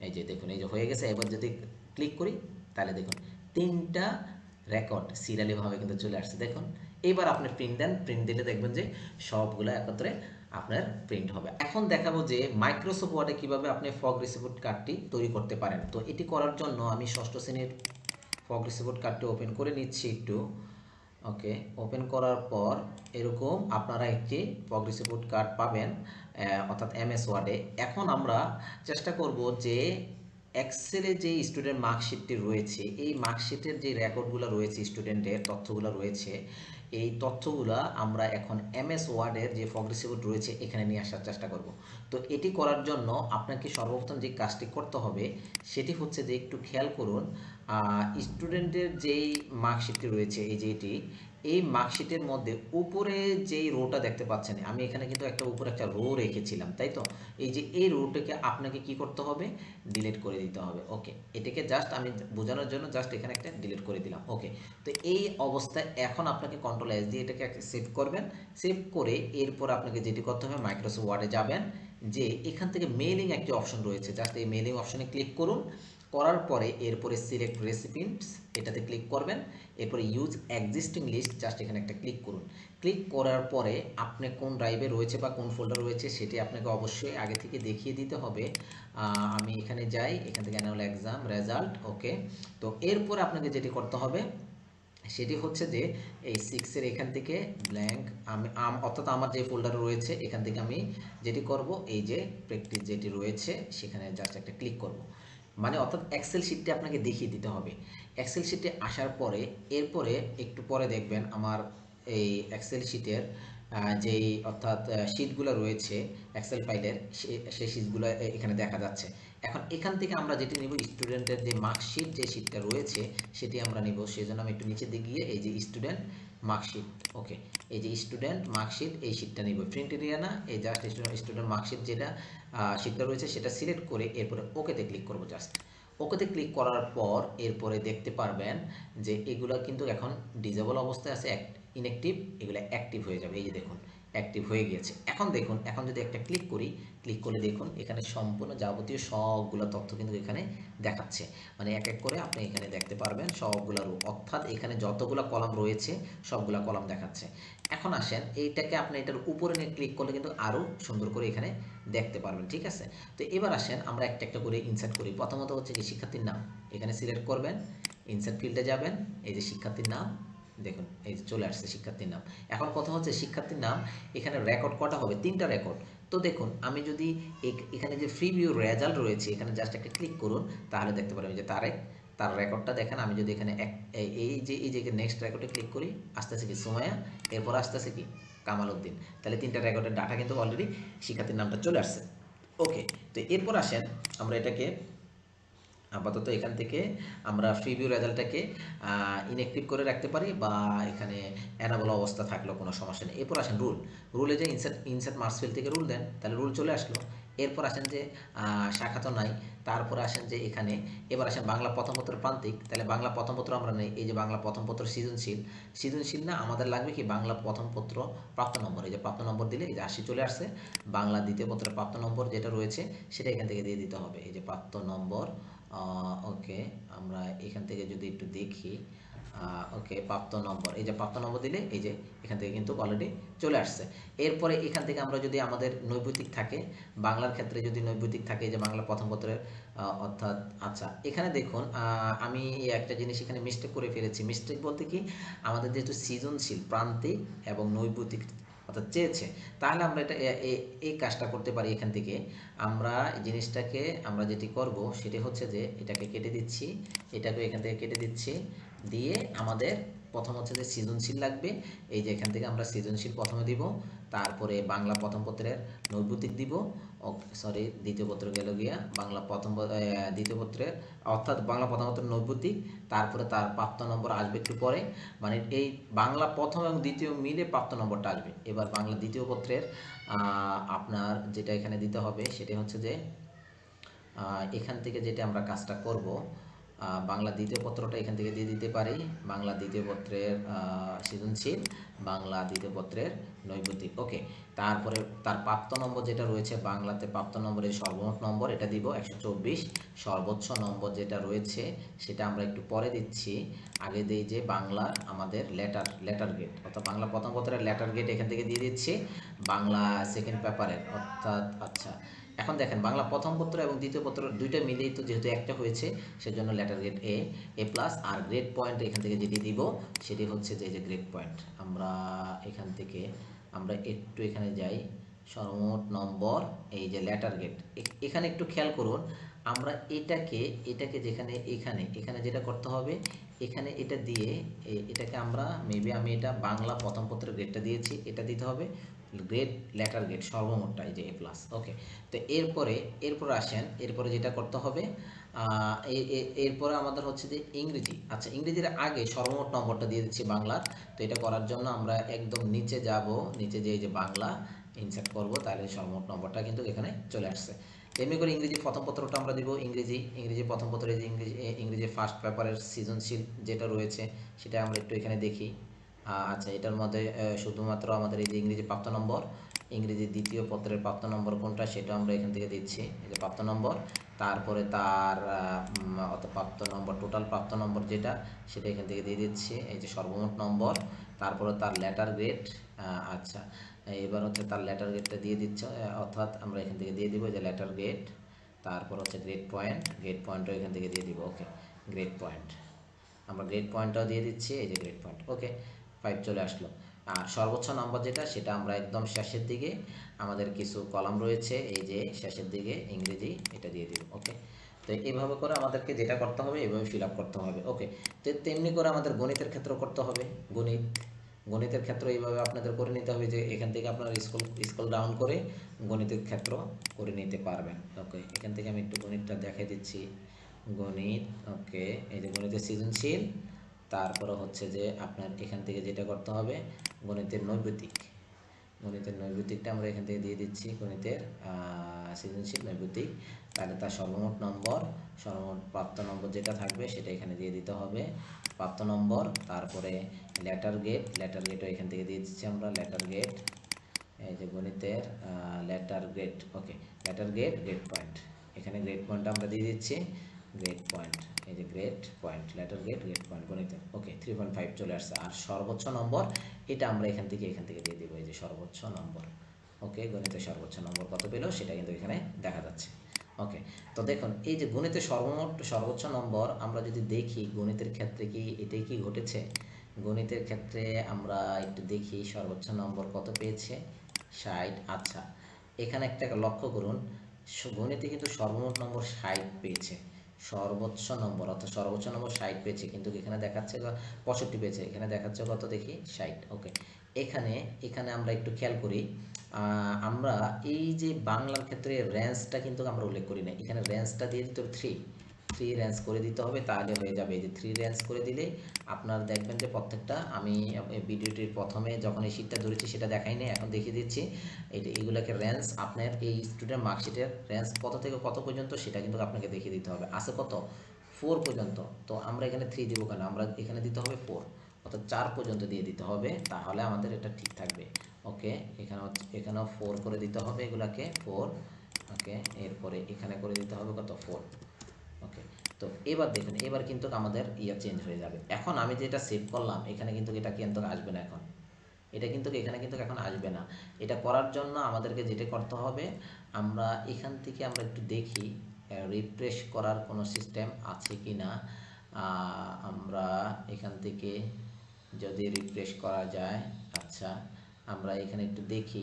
এই যে দেখুন, এই যে হয়ে গেছে। এবার যদি ক্লিক করি, তাহলে দেখুন 3টা রেকর্ড সিরিয়ালিভাবে কিন্তু চলে আসছে। দেখুন, এবার আপনি প্রিন্ট দেন, প্রিন্ট দিলে দেখবেন যে সবগুলো একত্রে আপনার প্রিন্ট হবে। এখন দেখাবো যে মাইক্রোসফট ওয়ার্ডে কিভাবে আপনি ফগ রিসিপ্ট কার্ডটি তৈরি করতে পারেন। তো এটি করার জন্য আমি ষষ্ঠ শ্রেণীর ফগ রিসিপ্ট কার্ডটি ওপেন করে নিচ্ছি একটু। ওকে, ওপেন করার পর এরকম আপনারা একটি ফগ রিসিপ্ট কার্ড পাবেন, অর্থাৎ এমএস ওয়ার্ডে। এখন আমরা চেষ্টা করব যে এক্সেলে যে স্টুডেন্ট মার্কশিটটি রয়েছে, এই মার্কশিটের যে রেকর্ডগুলো রয়েছে, স্টুডেন্টের তথ্যগুলো রয়েছে, এই তথ্যগুলা আমরা এখন এমএস ওয়ার্ডের যে ফগ রিসিপ্ট রয়েছে এখানে নিয়ে আসার চেষ্টা করব। তো এটি করার জন্য আপনাকে সর্বপ্রথম যে কাজটি করতে হবে, সেটি হচ্ছে যে একটু খেয়াল করুন, স্টুডেন্টের যেই মার্কশিটটি রয়েছে, এই যে এটি, এই মার্কশিটের মধ্যে উপরে যেই রোটা দেখতে পাচ্ছেন, আমি এখানে কিন্তু একটা উপরে একটা রো রেখেছিলাম, তাই তো? এই যে এই রোটাকে আপনাকে কি করতে হবে? ডিলিট করে দিতে হবে। ওকে, এটাকে জাস্ট আমি বোঝানোর জন্য জাস্ট এখানে একটা ডিলিট করে দিলাম। ওকে, তো এই অবস্থায় এখন আপনাকে কন্ট্রোল এস দিয়ে এটাকে সেভ করবেন। সেভ করে এরপর আপনাকে যেটি করতে হবে, মাইক্রোসফট ওয়ার্ডে যাবেন, যে এখান থেকে মেইলিং একটি অপশন রয়েছে, জাস্ট এই মেইলিং অপশনে ক্লিক করুন। করার পরে এরপরে সিলেক্ট রেসিপিয়েন্টস এটাতে ক্লিক করবেন। এরপরে ইউজ এক্সিস্টিং লিস্ট, জাস্ট এখানে একটা ক্লিক করুন। ক্লিক করার পরে আপনি কোন ড্রাইভে রয়েছে বা কোন ফোল্ডার রয়েছে সেটি আপনাকে অবশ্যই আগে থেকে দেখিয়ে দিতে হবে। আমি এখানে যাই, এখান থেকে অ্যানুয়াল এক্সাম রেজাল্ট। ওকে, তো এরপর আপনাকে যেটি করতে হবে সেটি হচ্ছে যে এই 6-এর এখান থেকে ব্ল্যাঙ্ক, আমি অর্থাৎ আমার যে ফোল্ডার রয়েছে এখান থেকে আমি যেটি করব, এই যে প্র্যাকটিস যেটি রয়েছে সেখানে জাস্ট একটা ক্লিক করব। মানে অর্থাৎ এক্সেল শিটটি আপনাকে দেখিয়ে দিতে হবে। এক্সেল শিটে আসার পরে এরপরে একটু পরে দেখবেন আমার এই এক্সেল শিটের যেই অর্থাৎ শিটগুলো রয়েছে এক্সেল ফাইলের, সেই শিটগুলো এখানে দেখা যাচ্ছে। এখন এখান থেকে আমরা যেটি নিব, স্টুডেন্টের যে মার্কশিট যে শিটটা রয়েছে সেটি আমরা নিব। সেই জন্য আমি একটু নিচে দিয়ে গিয়ে এই যে স্টুডেন্ট মার্কশিট, ওকে, এই যে স্টুডেন্ট মার্কশিট এই শিটটা নিব, প্রিন্ট এরিয়া না, এই জাস্ট স্টুডেন্ট মার্কশিট যেটা শিটটা রয়েছে সেটা সিলেক্ট করে এরপরে ওকেতে ক্লিক করব। জাস্ট ওকেতে ক্লিক করার পর এরপরে দেখতে পারবেন যে এগুলো কিন্তু এখন ডিজেবল অবস্থায় আছে, ইনঅ্যাক্টিভ, এগুলো অ্যাক্টিভ হয়ে যাবে। এই যে দেখুন, অ্যাক্টিভ হয়ে গিয়েছে। এখন দেখুন, এখন যদি একটা ক্লিক করি, ক্লিক করে দেখুন এখানে সম্পূর্ণ যাবতীয় সবগুলো তথ্য কিন্তু এখানে দেখাচ্ছে। মানে এক এক করে আপনি এখানে দেখতে পারবেন সবগুলো রো, অর্থাৎ এখানে যতগুলো কলাম রয়েছে সবগুলো কলাম দেখাচ্ছে। এখন আসেন এইটাকে আপনি এটার উপরে নিয়ে ক্লিক করলে কিন্তু আরও সুন্দর করে এখানে দেখতে পারবেন, ঠিক আছে? তো এবার আসেন আমরা একটা একটা করে ইনসার্ট করি। প্রথমত হচ্ছে কি শিক্ষার্থীর নাম, এখানে সিলেক্ট করবেন, ইনসার্ট ফিল্ডে যাবেন, এই যে শিক্ষার্থীর নাম, দেখুন এই যে চলে আসছে শিক্ষার্থীর নাম। এখন কথা হচ্ছে শিক্ষার্থীর নাম এখানে রেকর্ড কটা হবে, 3টা রেকর্ড। তো দেখুন আমি যদি এখানে যে ফ্রি ভিউ রেজাল্ট রয়েছে এখানে জাস্ট একটা ক্লিক করুন, তাহলে দেখতে পারবেন যে তার রেকর্ডটা দেখেন। আমি যদি এখানে এই যে নেক্সট রেকর্ডে ক্লিক করি, আসতেছে কি সুমাইয়া, এরপর আসতেছে কি কামাল উদ্দিন, তাহলে 3টা রেকর্ডের ডাটা কিন্তু অলরেডি শিক্ষার্থীর নামটা চলে আসছে। ওকে, তো এরপর আসেন আমরা এটাকে আপাতত এখান থেকে আমরা ফ্রি ভিউ রেজাল্টটাকে ইনঅ্যাক্টিভ করে রাখতে পারি, বা এখানে অ্যানাবল অবস্থা থাকলেও কোনো সমস্যা নেই। এরপর আসেন রুলে যে ইনসার্ট মার্কস ফিল্ড থেকে রুল দেন, তাহলে রুল চলে আসলো। এরপর আসেন যে শাখা তো নাই, তারপর আসেন যে এখানে এবার আসেন বাংলা প্রথম পত্র প্রান্তিক, তাহলে বাংলা প্রথম পত্র আমরা নেই, এই যে বাংলা প্রথম পত্র সৃজনশীল না, আমাদের লাগবে কি বাংলা প্রথম পত্র প্রাপ্ত নম্বর, এই যে প্রাপ্ত নম্বর দিলে এই যে 80 চলে আসছে। বাংলা দ্বিতীয় পত্রের প্রাপ্ত নম্বর যেটা রয়েছে সেটা এখান থেকে দিয়ে দিতে হবে, এই যে প্রাপ্ত নম্বর। ওকে, আমরা এখান থেকে যদি একটু দেখি, ওকে প্রাপ্ত নম্বর, এই যে প্রাপ্ত নম্বর দিলে এই যে এখান থেকে কিন্তু অলরেডি চলে আসছে। এরপরে এখান থেকে আমরা যদি আমাদের নৈর্ব্যতিক থাকে, বাংলার ক্ষেত্রে যদি নৈর্ব্যতিক থাকে, যে বাংলা প্রথম পত্রের অর্থাৎ আচ্ছা এখানে দেখুন আমি একটা জিনিস এখানে মিস্টেক করে ফেলেছি। মিস্টেক বলতে কি, আমাদের যেহেতু সৃজনশীল প্রান্তিক এবং নৈর্ব্যতিক অর্থাৎ চেয়েছে, তাহলে আমরা এটা এই কাজটা করতে পারি। এখান থেকে আমরা এই জিনিসটাকে আমরা যেটি করব সেটি হচ্ছে যে এটাকে কেটে দিচ্ছি, এটাকে এখান থেকে কেটে দিচ্ছি, দিয়ে আমাদের প্রথম হচ্ছে যে সৃজনশীল লাগবে। এই যে এখান থেকে আমরা সৃজনশীল প্রথমে দিব, তারপরে বাংলা প্রথম পত্রের নৈর্ব্যতিক দিব, সরি দ্বিতীয় পত্র গেল গিয়া বাংলা দ্বিতীয় পত্রের অর্থাৎ বাংলা প্রথম পত্রের নৈর্ব্যতিক, তারপরে তার প্রাপ্ত নম্বর আসবে একটু পরে। মানে এই বাংলা প্রথম এবং দ্বিতীয় মিলে প্রাপ্ত নম্বরটা আসবে। এবার বাংলা দ্বিতীয় পত্রের আপনার যেটা এখানে দিতে হবে সেটা হচ্ছে যে এখান থেকে যেটা আমরা কাজটা করব, বাংলা দ্বিতীয় পত্রটা এখান থেকে দিয়ে দিতে পারি, বাংলা দ্বিতীয় পত্রের সৃজনশীল, বাংলা দ্বিতীয় পত্রের নৈর্ব্যতিক। ওকে, তারপরে তার প্রাপ্ত নম্বর যেটা রয়েছে বাংলাতে প্রাপ্ত নম্বরের সর্বমোট নম্বর এটা দিব 124, সর্বোচ্চ নম্বর যেটা রয়েছে সেটা আমরা একটু পরে দিচ্ছি। আগে দিই যে বাংলার আমাদের লেটার গেট, অর্থাৎ বাংলা প্রথম পত্রের লেটার গেট এখান থেকে দিয়ে দিচ্ছি, বাংলা সেকেন্ড পেপারের অর্থাৎ আচ্ছা এখন দেখেন বাংলা প্রথম পত্র এবং দ্বিতীয় পত্র দুইটা মিলেই তো যেহেতু একটা হয়েছে, সেজন্য লেটার গ্রেড এ প্লাস। আর গ্রেড পয়েন্ট এখান থেকে যেটি দিব সেটি হচ্ছে যে যে গ্রেড পয়েন্ট। আমরা এখান থেকে আমরা একটু এখানে যাই, সর্বমোট নম্বর, এই যে লেটার গ্রেড, এখানে একটু খেয়াল করুন। আমরা এটাকে যেখানে এখানে এখানে যেটা করতে হবে, এখানে এটা দিয়ে এটাকে আমরা মেবি আমি এটা বাংলা প্রথম পত্রের গ্রেডটা দিয়েছি, এটা দিতে হবে গ্রেড লেটার গ্রেড সর্বমোটটা এই যে এ প্লাস। ওকে, তো এরপরে আসেন, এরপরে যেটা করতে হবে এরপরে আমাদের হচ্ছে যে ইংরেজি। আচ্ছা ইংরেজির আগে সর্বমোট নম্বরটা দিয়ে দিচ্ছি বাংলার। তো এটা করার জন্য আমরা একদম নিচে যাব, নিচে যে এই যে বাংলা ইনসার্ট করব, তাহলে সর্বমোট নম্বরটা কিন্তু এখানে চলে আসছে। তেমনি করে ইংরেজি প্রথম পত্রটা আমরা দিব, ইংরেজি প্রথম পত্রে যে ইংরেজি ফার্স্ট পেপারের সৃজনশীল যেটা রয়েছে সেটা আমরা একটু এখানে দেখি। আচ্ছা এটার মধ্যে শুধুমাত্র আমাদের এই যে ইংরেজি প্রাপ্ত নম্বর, ইংরেজি দ্বিতীয় পত্রের প্রাপ্ত নম্বর কোনটা সেটা আমরা এখান থেকে দিচ্ছি, এই যে প্রাপ্ত নম্বর, তারপরে তার অত প্রাপ্ত নম্বর টোটাল প্রাপ্ত নম্বর যেটা সেটা এখান থেকে দিয়ে দিচ্ছি, এই যে সর্বমোট নম্বর, তারপরে তার লেটার গ্রেড। আচ্ছা এবার হচ্ছে তার লেটার গ্রেডটা দিয়ে দিচ্ছে, অর্থাৎ আমরা এখান থেকে দিয়ে দিব যে লেটার গ্রেড, তারপর হচ্ছে গ্রেড পয়েন্টও এখান থেকে দিয়ে দিব। ওকে, গ্রেড পয়েন্ট আমরা গ্রেড পয়েন্টটাও দিয়ে দিচ্ছি, এই যে গ্রেড পয়েন্ট। ওকে, 5 চলে আসলো। আর সর্বোচ্চ নাম্বার যেটা সেটা আমরা একদম শেষের দিকে, আমাদের কিছু কলাম রয়েছে এই যে শেষের দিকে ইংরেজি এটা দিয়ে দিব। ওকে, তো এইভাবে করে আমাদেরকে যেটা করতে হবে এভাবে ফিল আপ করতে হবে। ওকে, তো তেমনি করে আমাদের গণিতের ক্ষেত্র করতে হবে। গণিতের ক্ষেত্র এইভাবে আপনাদের করে নিতে হবে যে এখান থেকে আপনার স্কুল ডাউন করে গণিতের ক্ষেত্র করে নিতে পারবেন। ওকে, এখান থেকে আমি একটু গণিতটা দেখাই দিচ্ছি। গণিত, ওকে, এই যে গণিতের সৃজনশীল, তারপরে হচ্ছে যে আপনার এখান থেকে যেটা করতে হবে গণিতের নৈর্ব্যতিকটা আমরা এখান থেকে দিয়ে দিচ্ছি, গণিতের সৃজনশীল নৈর্ব্যতিক, তাহলে তার সর্বমোট প্রাপ্ত নম্বর যেটা থাকবে সেটা এখানে দিয়ে দিতে হবে, প্রাপ্ত নম্বর, তারপরে লেটার গেটও এখান থেকে দিয়ে দিচ্ছি আমরা লেটার গেট, এই যে গণিতের লেটার গ্রেড, ওকে, লেটার গ্রেড গ্রেড পয়েন্ট, এখানে গ্রেড পয়েন্টটা আমরা দিয়ে দিচ্ছি, গ্রেড পয়েন্ট, এই যে grade point, letter grade grade point গণিতের, ওকে 3.5 চলে আসছে। আর সর্বোচ্চ নম্বর এটা আমরা এখান থেকে দিয়ে দিব, এই যে সর্বোচ্চ নম্বর, ওকে, গণিতের সর্বোচ্চ নম্বর কত পেল সেটা কিন্তু এখানে দেখা যাচ্ছে। ওকে, তো দেখুন এই যে গণিতের সর্বোচ্চ নম্বর আমরা যদি দেখি গণিতের ক্ষেত্রে কি এটাই কি ঘটেছে, গণিতের ক্ষেত্রে আমরা একটু দেখি সর্বোচ্চ নম্বর কত পেয়েছে, 60। আচ্ছা, এখানে একটা লক্ষ্য করুন, গণিতে কিন্তু সর্বমোট নম্বর 60 পেয়েছে, সর্বোচ্চ নম্বর অর্থাৎ সর্বোচ্চ নম্বর 60 পেয়েছে, কিন্তু এখানে দেখাচ্ছে 65 পেয়েছে, এখানে দেখাচ্ছে কত দেখি 60। ওকে, এখানে এখানে আমরা একটু খেয়াল করি, আমরা এই যে বাংলার ক্ষেত্রে রেঞ্জটা কিন্তু আমরা উল্লেখ করি না, এখানে রেঞ্জটা দিয়ে দিতে হবে 3, রেঞ্জ করে দিতে হবে, তাহলে হয়ে যাবে। এই যে 3 রেঞ্জ করে দিলে আপনার দেখবেন যে প্রত্যেকটা, আমি ভিডিওটির প্রথমে যখন এই শীটটা ধরেছি সেটা দেখাইনি, এখন দেখিয়ে দিচ্ছি। এটা এগুলোকে রেঞ্জ আপনার এই স্টুডেন্ট মার্কশিটের রেঞ্জ কত থেকে কত পর্যন্ত সেটা কিন্তু আপনাকে দেখিয়ে দিতে হবে, আছে কত 4 পর্যন্ত। তো আমরা এখানে 3 দিব কেন, আমরা এখানে দিতে হবে 4, অর্থাৎ 4 পর্যন্ত দিয়ে দিতে হবে, তাহলে আমাদের এটা ঠিক থাকবে। ওকে, এখানেও 4 করে দিতে হবে, এগুলাকে 4। ওকে, এরপরে এখানে করে দিতে হবে কত 4। ওকে, তো এবার দেখুন, এবার কিন্তু আমাদের চেঞ্জ হয়ে যাবে। এখন আমি যেটা সেভ করলাম এখানে কিন্তু এটা কিন্তু আসবে না, এখন এটা কিন্তু এখানে কিন্তু এখন আসবে না। এটা করার জন্য আমাদেরকে যেটা করতে হবে, আমরা এখান থেকে আমরা একটু দেখি রিফ্রেশ করার কোনো সিস্টেম আছে কি না। আমরা এখান থেকে যদি রিফ্রেশ করা যায়, আচ্ছা আমরা এখানে একটু দেখি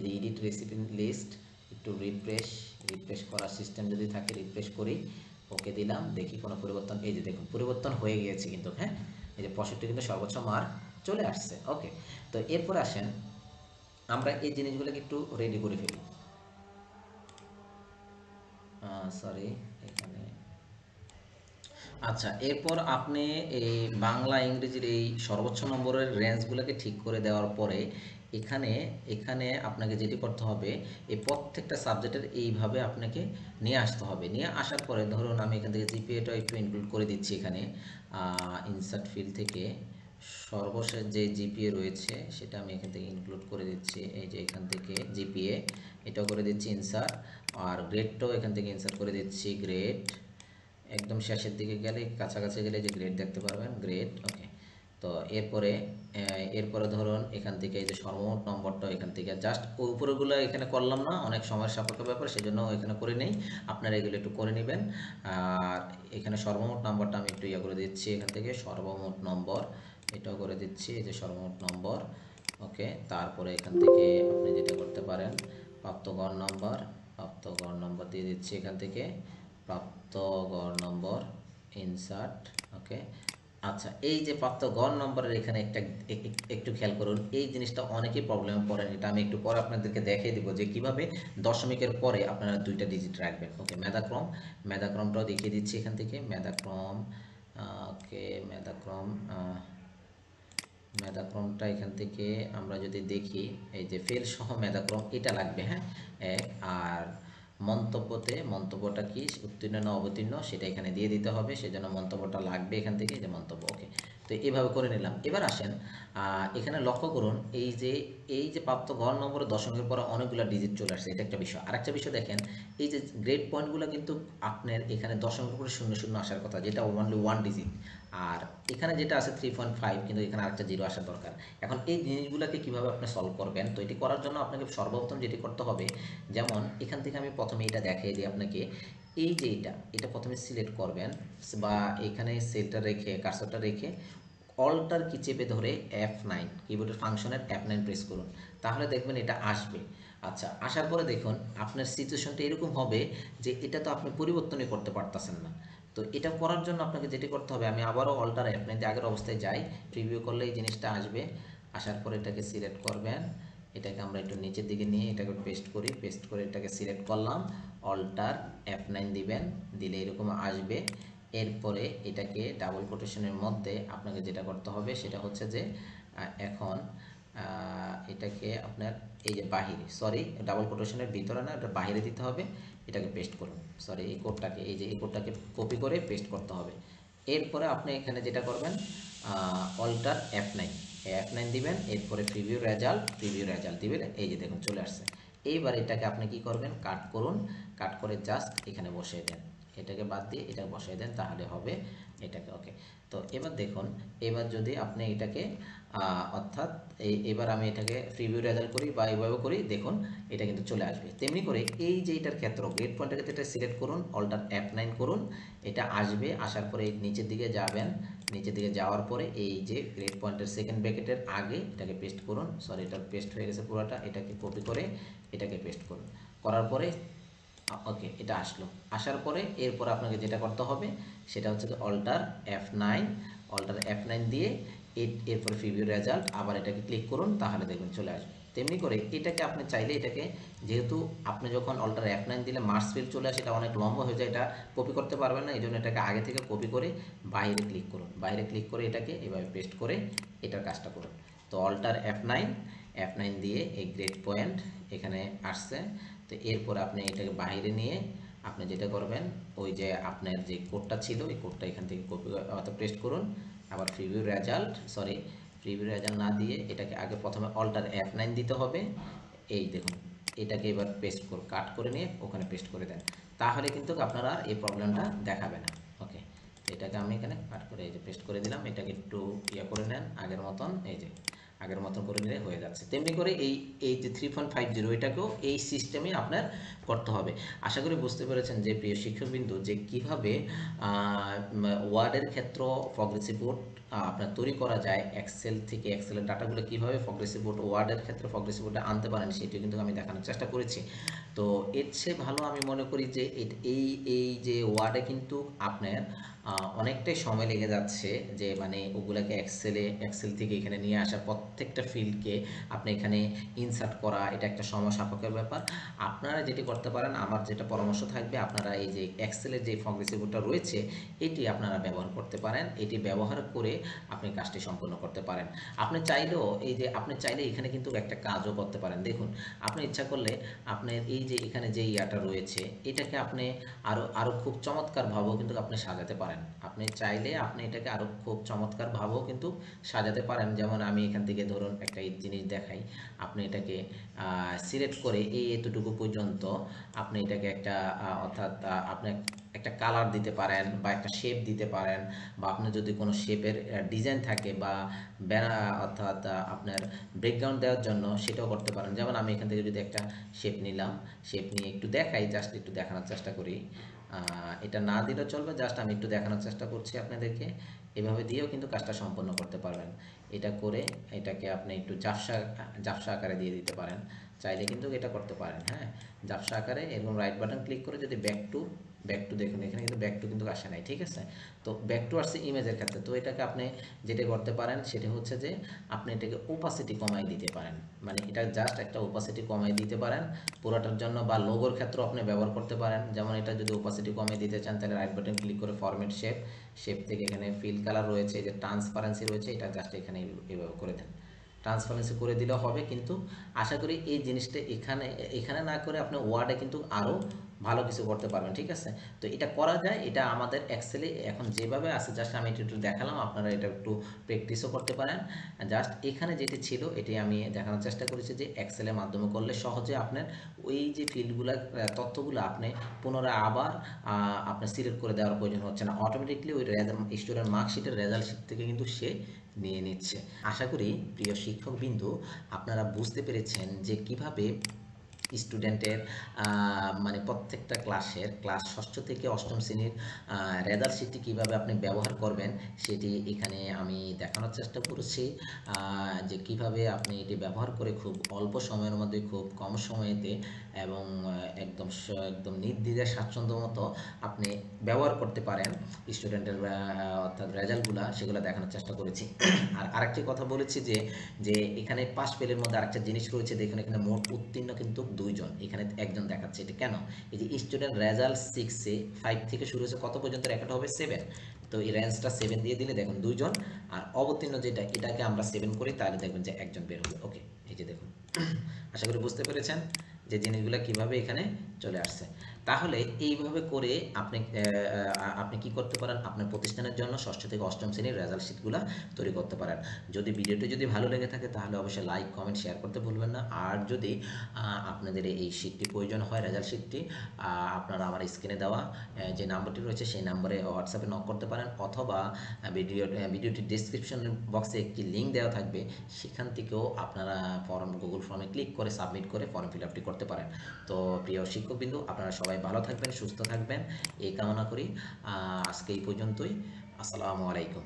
এডিট রেসিপি লিস্ট, একটু রিফ্রেশ করার সিস্টেম যদি থাকে রিফ্রেশ করি, ওকে দিলাম, দেখি কোনো পরিবর্তন, এই যে দেখুন পরিবর্তন হয়ে গিয়েছে কিন্তু, হ্যাঁ এই যে 65 কিন্তু সর্বোচ্চ মার্ক চলে আসছে। ওকে, তো এরপর আসেন আমরা এই জিনিসগুলোকে একটু রেডি করে ফেলি। সরি, এখানে আচ্ছা, এরপর আপনি এই বাংলা ইংরেজির এই সর্বোচ্চ নম্বরের রেঞ্জগুলোকে ঠিক করে দেওয়ার পরে এখানে এখানে আপনাকে যেটি করতে হবে, এই প্রত্যেকটা সাবজেক্টের এইভাবে আপনাকে নিয়ে আসতে হবে। নিয়ে আসার পরে ধরুন আমি এখান থেকে জিপিএটা একটু ইনক্লুড করে দিচ্ছি, এখানে ইনসার্ট ফিল্ড থেকে সর্বশেষ যে জিপিএ রয়েছে সেটা আমি এখান থেকে ইনক্লুড করে দিচ্ছি, এই যে এখান থেকে জিপিএ এটাও করে দিচ্ছি ইনসার্ট, আর গ্রেডটাও এখান থেকে ইনসার্ট করে দিচ্ছি, গ্রেড একদম শেষের দিকে গেলে কাছাকাছি গেলে যে গ্রেড দেখতে পারবেন, গ্রেড। ওকে, তো এরপরে ধরুন এখান থেকে এই যে সর্বমোট নম্বরটা এখান থেকে জাস্ট উপরেগুলো এখানে করলাম না, অনেক সময় সাপেক্ষ ব্যাপার, সেই জন্য এখানে করে নেই, আপনারা এগুলো একটু করে নেবেন। আর এখানে সর্বমোট নম্বরটা আমি একটু করে দিচ্ছি, এখান থেকে সর্বমোট নম্বর এটাও করে দিচ্ছি, এই যে সর্বমোট নম্বর। ওকে, তারপরে এখান থেকে আপনি যেটা করতে পারেন, প্রাপ্ত গড় নম্বর দিয়ে দিচ্ছি এখান থেকে, প্রাপ্ত গড় নম্বর ইনসার্ট। ওকে, আচ্ছা এই যে প্রাপ্ত গড় নম্বরের এখানে একটু খেয়াল করুন, এই জিনিসটা অনেকেই প্রবলেমে পড়েন, এটা আমি একটু পরে আপনাদেরকে দেখিয়ে দিব যে কিভাবে দশমিকের পরে আপনারা 2টা ডিজিট রাখবেন। ওকে, মেধাক্রমটাও দেখিয়ে দিচ্ছি এখান থেকে, মেধাক্রম। ওকে, মেধাক্রমটা এখান থেকে আমরা যদি দেখি, এই যে ফেল সহ মেধাক্রম এটা লাগবে, হ্যাঁ এক। আর মন্তব্যটা কি উত্তীর্ণ না অবতীর্ণ সেটা এখানে দিয়ে দিতে হবে, সেজন্য মন্তব্যটা লাগবে এখান থেকে, যে মন্তব্য। ওকে, তো এইভাবে করে নিলাম। এবার আসেন এখানে লক্ষ্য করুন, এই যে প্রাপ্ত গড় নম্বরে দশমিকের পরে অনেকগুলো ডিজিট চলে আসছে, এটা একটা বিষয়। আরেকটা বিষয় দেখেন, এই যে গ্রেড পয়েন্টগুলো কিন্তু আপনার এখানে দশমিকের পরে 00 আসার কথা, যেটা ওনলি 1 ডিজিট। আর এখানে যেটা আছে 3.5, কিন্তু এখানে আরেকটা জিরো আসার দরকার। এখন এই জিনিসগুলোকে কিভাবে আপনি সলভ করবেন, তো এটি করার জন্য আপনাকে সর্বপ্রথম যেটি করতে হবে, যেমন এখান থেকে আমি প্রথমে এটা দেখিয়ে দিই আপনাকে, এই যে এটা প্রথমে সিলেক্ট করবেন, বা এখানে সেলটা রেখে কার্সরটা রেখে অল্টার কি চেপে ধরে F9 কিবোর্ডের ফাংশনের F9 প্রেস করুন, তাহলে দেখবেন এটা আসবে। আচ্ছা, আসার পরে দেখুন আপনার সিচুয়েশনটা এরকম হবে যে এটা তো আপনি পরিবর্তনই করতে পারতেছেন না। তো এটা করার জন্য আপনাকে যেটি করতে হবে, আমি আবারও অল্টার F9 দিয়ে আগের অবস্থায় যাই, প্রিভিউ করলে এই জিনিসটা আসবে। আসার পরে এটাকে সিলেক্ট করবেন, এটাকে আমরা একটু নিচের দিকে নিয়ে এটাকে পেস্ট করে এটাকে সিলেক্ট করলাম, অল্টার F9 দিবেন, দিলে এরকম আসবে। এরপরে এটাকে ডাবল কোটেশনের মধ্যে আপনাকে যেটা করতে হবে সেটা হচ্ছে যে এখন এটাকে আপনার এই যে বাহিরে, সরি ডাবল কোটেশনের ভিতরে না, এটা বাহিরে দিতে হবে, এটাকে পেস্ট করুন, সরি এই কোডটাকে কপি করে পেস্ট করতে হবে। এরপরে আপনি এখানে যেটা করবেন, অল্টার F9 F9 দিবেন, এরপরে প্রিভিউ রেজাল্ট দিবেন, এই যে দেখুন চলে আসছে। এইবার এটাকে আপনি কি করবেন, কাট করুন, কাট করে জাস্ট এখানে বসিয়ে দেন, এটাকে বাদ দিয়ে এটা বসিয়ে দেন, তাহলে হবে এটাকে। ওকে, তো এবার দেখুন, এবার যদি আপনি এটাকে অর্থাৎ এবার আমি এটাকে প্রিভিউ রেজাল্ট করি বা এইভাবে করি, দেখুন এটা কিন্তু চলে আসবে। তেমনি করে এই যে এটার ক্ষেত্র গ্রেড পয়েন্টের ক্ষেত্রে এটা সিলেক্ট করুন, অল্টার F9 করুন, এটা আসবে, আসার পরে নিচের দিকে যাবেন, নিচের দিকে যাওয়ার পরে এই যে গ্রেড পয়েন্টের সেকেন্ড ব্র্যাকেটের আগে এটাকে পেস্ট করুন, সরি এটা পেস্ট হয়ে গেছে পুরোটা, এটাকে কপি করে এটাকে পেস্ট করুন, করার পরে ওকে এটা আসলো। আসার পরে এরপর আপনাকে যেটা করতে হবে সেটা হচ্ছে যে অল্টার F9 দিয়ে এরপরে প্রিভিউ রেজাল্ট, আবার এটাকে ক্লিক করুন, তাহলে দেখবেন চলে আসবে। তেমনি করে এটাকে আপনি চাইলে এটাকে, যেহেতু আপনি যখন অল্টার F9 দিলে মার্কস ফিল চলে আসে, এটা অনেক লম্বা হয়ে যায়, এটা কপি করতে পারবেন না, এই জন্য এটাকে আগে থেকে কপি করে বাইরে ক্লিক করুন, বাইরে ক্লিক করে এটাকে এভাবে পেস্ট করে এটার কাজটা করুন। তো অল্টার F9 দিয়ে এই গ্রেড পয়েন্ট এখানে আসছে। তো এরপর আপনি এটাকে বাইরে নিয়ে আপনি যেটা করবেন, ওই যে আপনার যে কোডটা ছিল এই কোডটা এখান থেকে কপি অর্থাৎ পেস্ট করুন, আবার প্রিভিউ রেজাল্ট না দিয়ে এটাকে আগে প্রথমে অল্টার F9 দিতে হবে, এই দেখুন এটাকে এবার পেস্ট করে কাট করে নিয়ে ওখানে পেস্ট করে দেন, তাহলে কিন্তু আপনারা আর এই প্রবলেমটা দেখাবে না। ওকে, এটাকে আমি এখানে কাট করে এই যে পেস্ট করে দিলাম, এটাকে একটু ইয়ে করে নেন আগের মতন, এই যে আগের মতন করে নিলে হয়ে যাচ্ছে। তেমনি করে এই এই যে 3.50 এটাকেও এই সিস্টেমে আপনার করতে হবে। আশা করি বুঝতে পেরেছেন যে প্রিয় শিক্ষকবিন্দু, যে কীভাবে ওয়ার্ডের ক্ষেত্র প্রগ্রেসিভ বোর্ড আপনার তৈরি করা যায়, এক্সেল থেকে এক্সেলের ডাটাগুলো কীভাবে প্রগ্রেসিভ বোর্ড ওয়ার্ডের ক্ষেত্রে প্রগ্রেসিভ বোর্ডে আনতে পারেন, সেটিও কিন্তু আমি দেখানোর চেষ্টা করেছি। তো এর চেয়ে ভালো আমি মনে করি যে এই এই যে ওয়ার্ডে কিন্তু আপনার অনেকটাই সময় লেগে যাচ্ছে, যে মানে ওগুলাকে এক্সেল থেকে এখানে নিয়ে আসা, প্রত্যেকটা ফিল্ডকে আপনি এখানে ইনসার্ট করা, এটা একটা সময় সাপেক্ষের ব্যাপার। আপনারা যেটি করতে পারেন, আমার যেটা পরামর্শ থাকবে, আপনারা এই যে এক্সেলের যে প্রগ্রেসিভটা রয়েছে এটি আপনারা ব্যবহার করতে পারেন, এটি ব্যবহার করে আপনি কাজটি সম্পন্ন করতে পারেন। আপনি চাইলে এখানে কিন্তু একটা কাজও করতে পারেন। দেখুন, আপনি ইচ্ছা করলে আপনার এই যে এখানে যে ইয়াটা রয়েছে এটাকে আপনি আরো খুব চমৎকারভাবেও কিন্তু আপনি সাজাতে পারেন। আপনি চাইলে আপনি এটাকে আরো খুব চমৎকারভাবেও কিন্তু সাজাতে পারেন। যেমন আমি এখান থেকে ধরুন একটা জিনিস দেখাই, আপনি এটাকে সিলেক্ট করে এই এতটুকু পর্যন্ত আপনি এটাকে একটা অর্থাৎ আপনি একটা কালার দিতে পারেন বা একটা শেপ দিতে পারেন, বা আপনার যদি কোনো শেপের ডিজাইন থাকে বা অর্থাৎ আপনার ব্যাকগ্রাউন্ড দেওয়ার জন্য সেটাও করতে পারেন। যেমন আমি এখান থেকে যদি একটা শেপ নিলাম, শেপ নিয়ে একটু দেখাই, জাস্ট একটু দেখানোর চেষ্টা করি, এটা না দিলেও চলবে, জাস্ট আমি একটু দেখানোর চেষ্টা করছি আপনাদেরকে। এভাবে দিয়েও কিন্তু কাজটা সম্পন্ন করতে পারবেন। এটা করে এটাকে আপনি একটু ঝাপসা আকারে দিয়ে দিতে পারেন, চাইলে কিন্তু এটা করতে পারেন। হ্যাঁ, ঝাপসা আকারে এরকম রাইট বাটন ক্লিক করে যদি ব্যাক টু দেখুন, এখানে কিন্তু ব্যাক টু কিন্তু আসে নাই, ঠিক আছে। তো ব্যাক টু আসছে ইমেজের ক্ষেত্রে। তো এটাকে আপনি যেটা করতে পারেন সেটা হচ্ছে যে আপনি এটাকে ওপাসিটি কমাই দিতে পারেন, মানে এটা জাস্ট একটা ওপাসিটি কমাই দিতে পারেন পুরোটার জন্য, বা লোগোর ক্ষেত্রে আপনি ব্যবহার করতে পারেন। যেমন এটা যদি ওপাসিটি কমিয়ে দিতে চান, তাহলে রাইট বাটন ক্লিক করে ফরম্যাট শেপ থেকে এখানে ফিল কালার রয়েছে, যে ট্রান্সপারেন্সি রয়েছে, এটা জাস্ট এখানে এভাবে করে দেন, ট্রান্সপারেন্সি করে দিলেও হবে। কিন্তু আশা করি এই জিনিসটা এখানে না করে আপনি ওয়ার্ডে কিন্তু আরও ভালো কিছু করতে পারবেন, ঠিক আছে। তো এটা করা যায়, এটা আমাদের এক্সেলে এখন যেভাবে আছে, জাস্ট আমি এটা একটু দেখালাম, আপনারা এটা একটু প্র্যাকটিসও করতে পারেন। জাস্ট এখানে যেটি ছিল এটি আমি দেখানোর চেষ্টা করেছি যে এক্সেলের মাধ্যমে করলে সহজে আপনার ওই যে ফিল্ডগুলো তথ্যগুলো আপনি পুনরায় আবার আপনার সিলেক্ট করে দেওয়ার প্রয়োজন হচ্ছে না, অটোমেটিকলি ওই স্টুডেন্ট মার্কশিটের রেজাল্ট শিট থেকে কিন্তু সে নিয়ে নিচ্ছে। আশা করি প্রিয় শিক্ষকবৃন্দ আপনারা বুঝতে পেরেছেন যে কিভাবে স্টুডেন্টের মানে প্রত্যেকটা ক্লাস ষষ্ঠ থেকে অষ্টম শ্রেণীর রেজাল্ট শিটটি কীভাবে আপনি ব্যবহার করবেন সেটি এখানে আমি দেখানোর চেষ্টা করেছি, যে কিভাবে আপনি এটি ব্যবহার করে খুব অল্প সময়ের মধ্যে খুব কম সময়তে এবং একদম নির্দ্বিধায় স্বাচ্ছন্দ্য মতো আপনি ব্যবহার করতে পারেন স্টুডেন্টের অর্থাৎ রেজাল্টগুলো, সেগুলো দেখানোর চেষ্টা করেছি। আর আরেকটি কথা বলেছি যে এখানে পাস ফেলের মধ্যে আরেকটা জিনিস রয়েছে, দেখুন এখানে মোট উত্তীর্ণ কিন্তু 2 জন, এখানে একজন দেখাচ্ছে। এটা কেন? এই যে স্টুডেন্ট রেজাল্ট 5 থেকে শুরু হয়েছে, কত পর্যন্ত রেখাটা হবে 7, তো এই রেঞ্জটা 7 দিয়ে দিলে দেখুন 2 জন, আর অবতীর্ণ যেটা এটাকে আমরা 7 করি, তাহলে দেখবেন যে একজন বের হবে। ওকে, এই যে দেখুন, আশা করি বুঝতে পেরেছেন যে জিনিসগুলো কিভাবে এখানে চলে আসছে। তাহলে এইভাবে করে আপনি কি করতে পারেন? আপনার প্রতিষ্ঠানের জন্য ষষ্ঠ থেকে অষ্টম শ্রেণীর রেজাল্ট শিটগুলা তৈরি করতে পারেন। ভিডিওটি যদি ভালো লেগে থাকে তাহলে অবশ্যই লাইক, কমেন্ট, শেয়ার করতে ভুলবেন না। আর যদি আপনাদের এই শিটটি প্রয়োজন হয়, রেজাল্ট শিটটি, আপনারা আমার স্ক্রিনে দেওয়া যে নাম্বারটি রয়েছে সেই নাম্বারে হোয়াটসঅ্যাপে নক করতে পারেন, অথবা ভিডিওটির ডেসক্রিপশন বক্সে একটি লিঙ্ক দেওয়া থাকবে, সেখান থেকেও আপনারা গুগল ফর্মে ক্লিক করে সাবমিট করে ফর্ম ফিল আপটি করতে পারেন। তো প্রিয় শিক্ষকবিন্দু, আপনারা সবাই ভালো থাকবেন, সুস্থ থাকবেন এই কামনা করি। আজকে এই পর্যন্তই। আসসালামু আলাইকুম।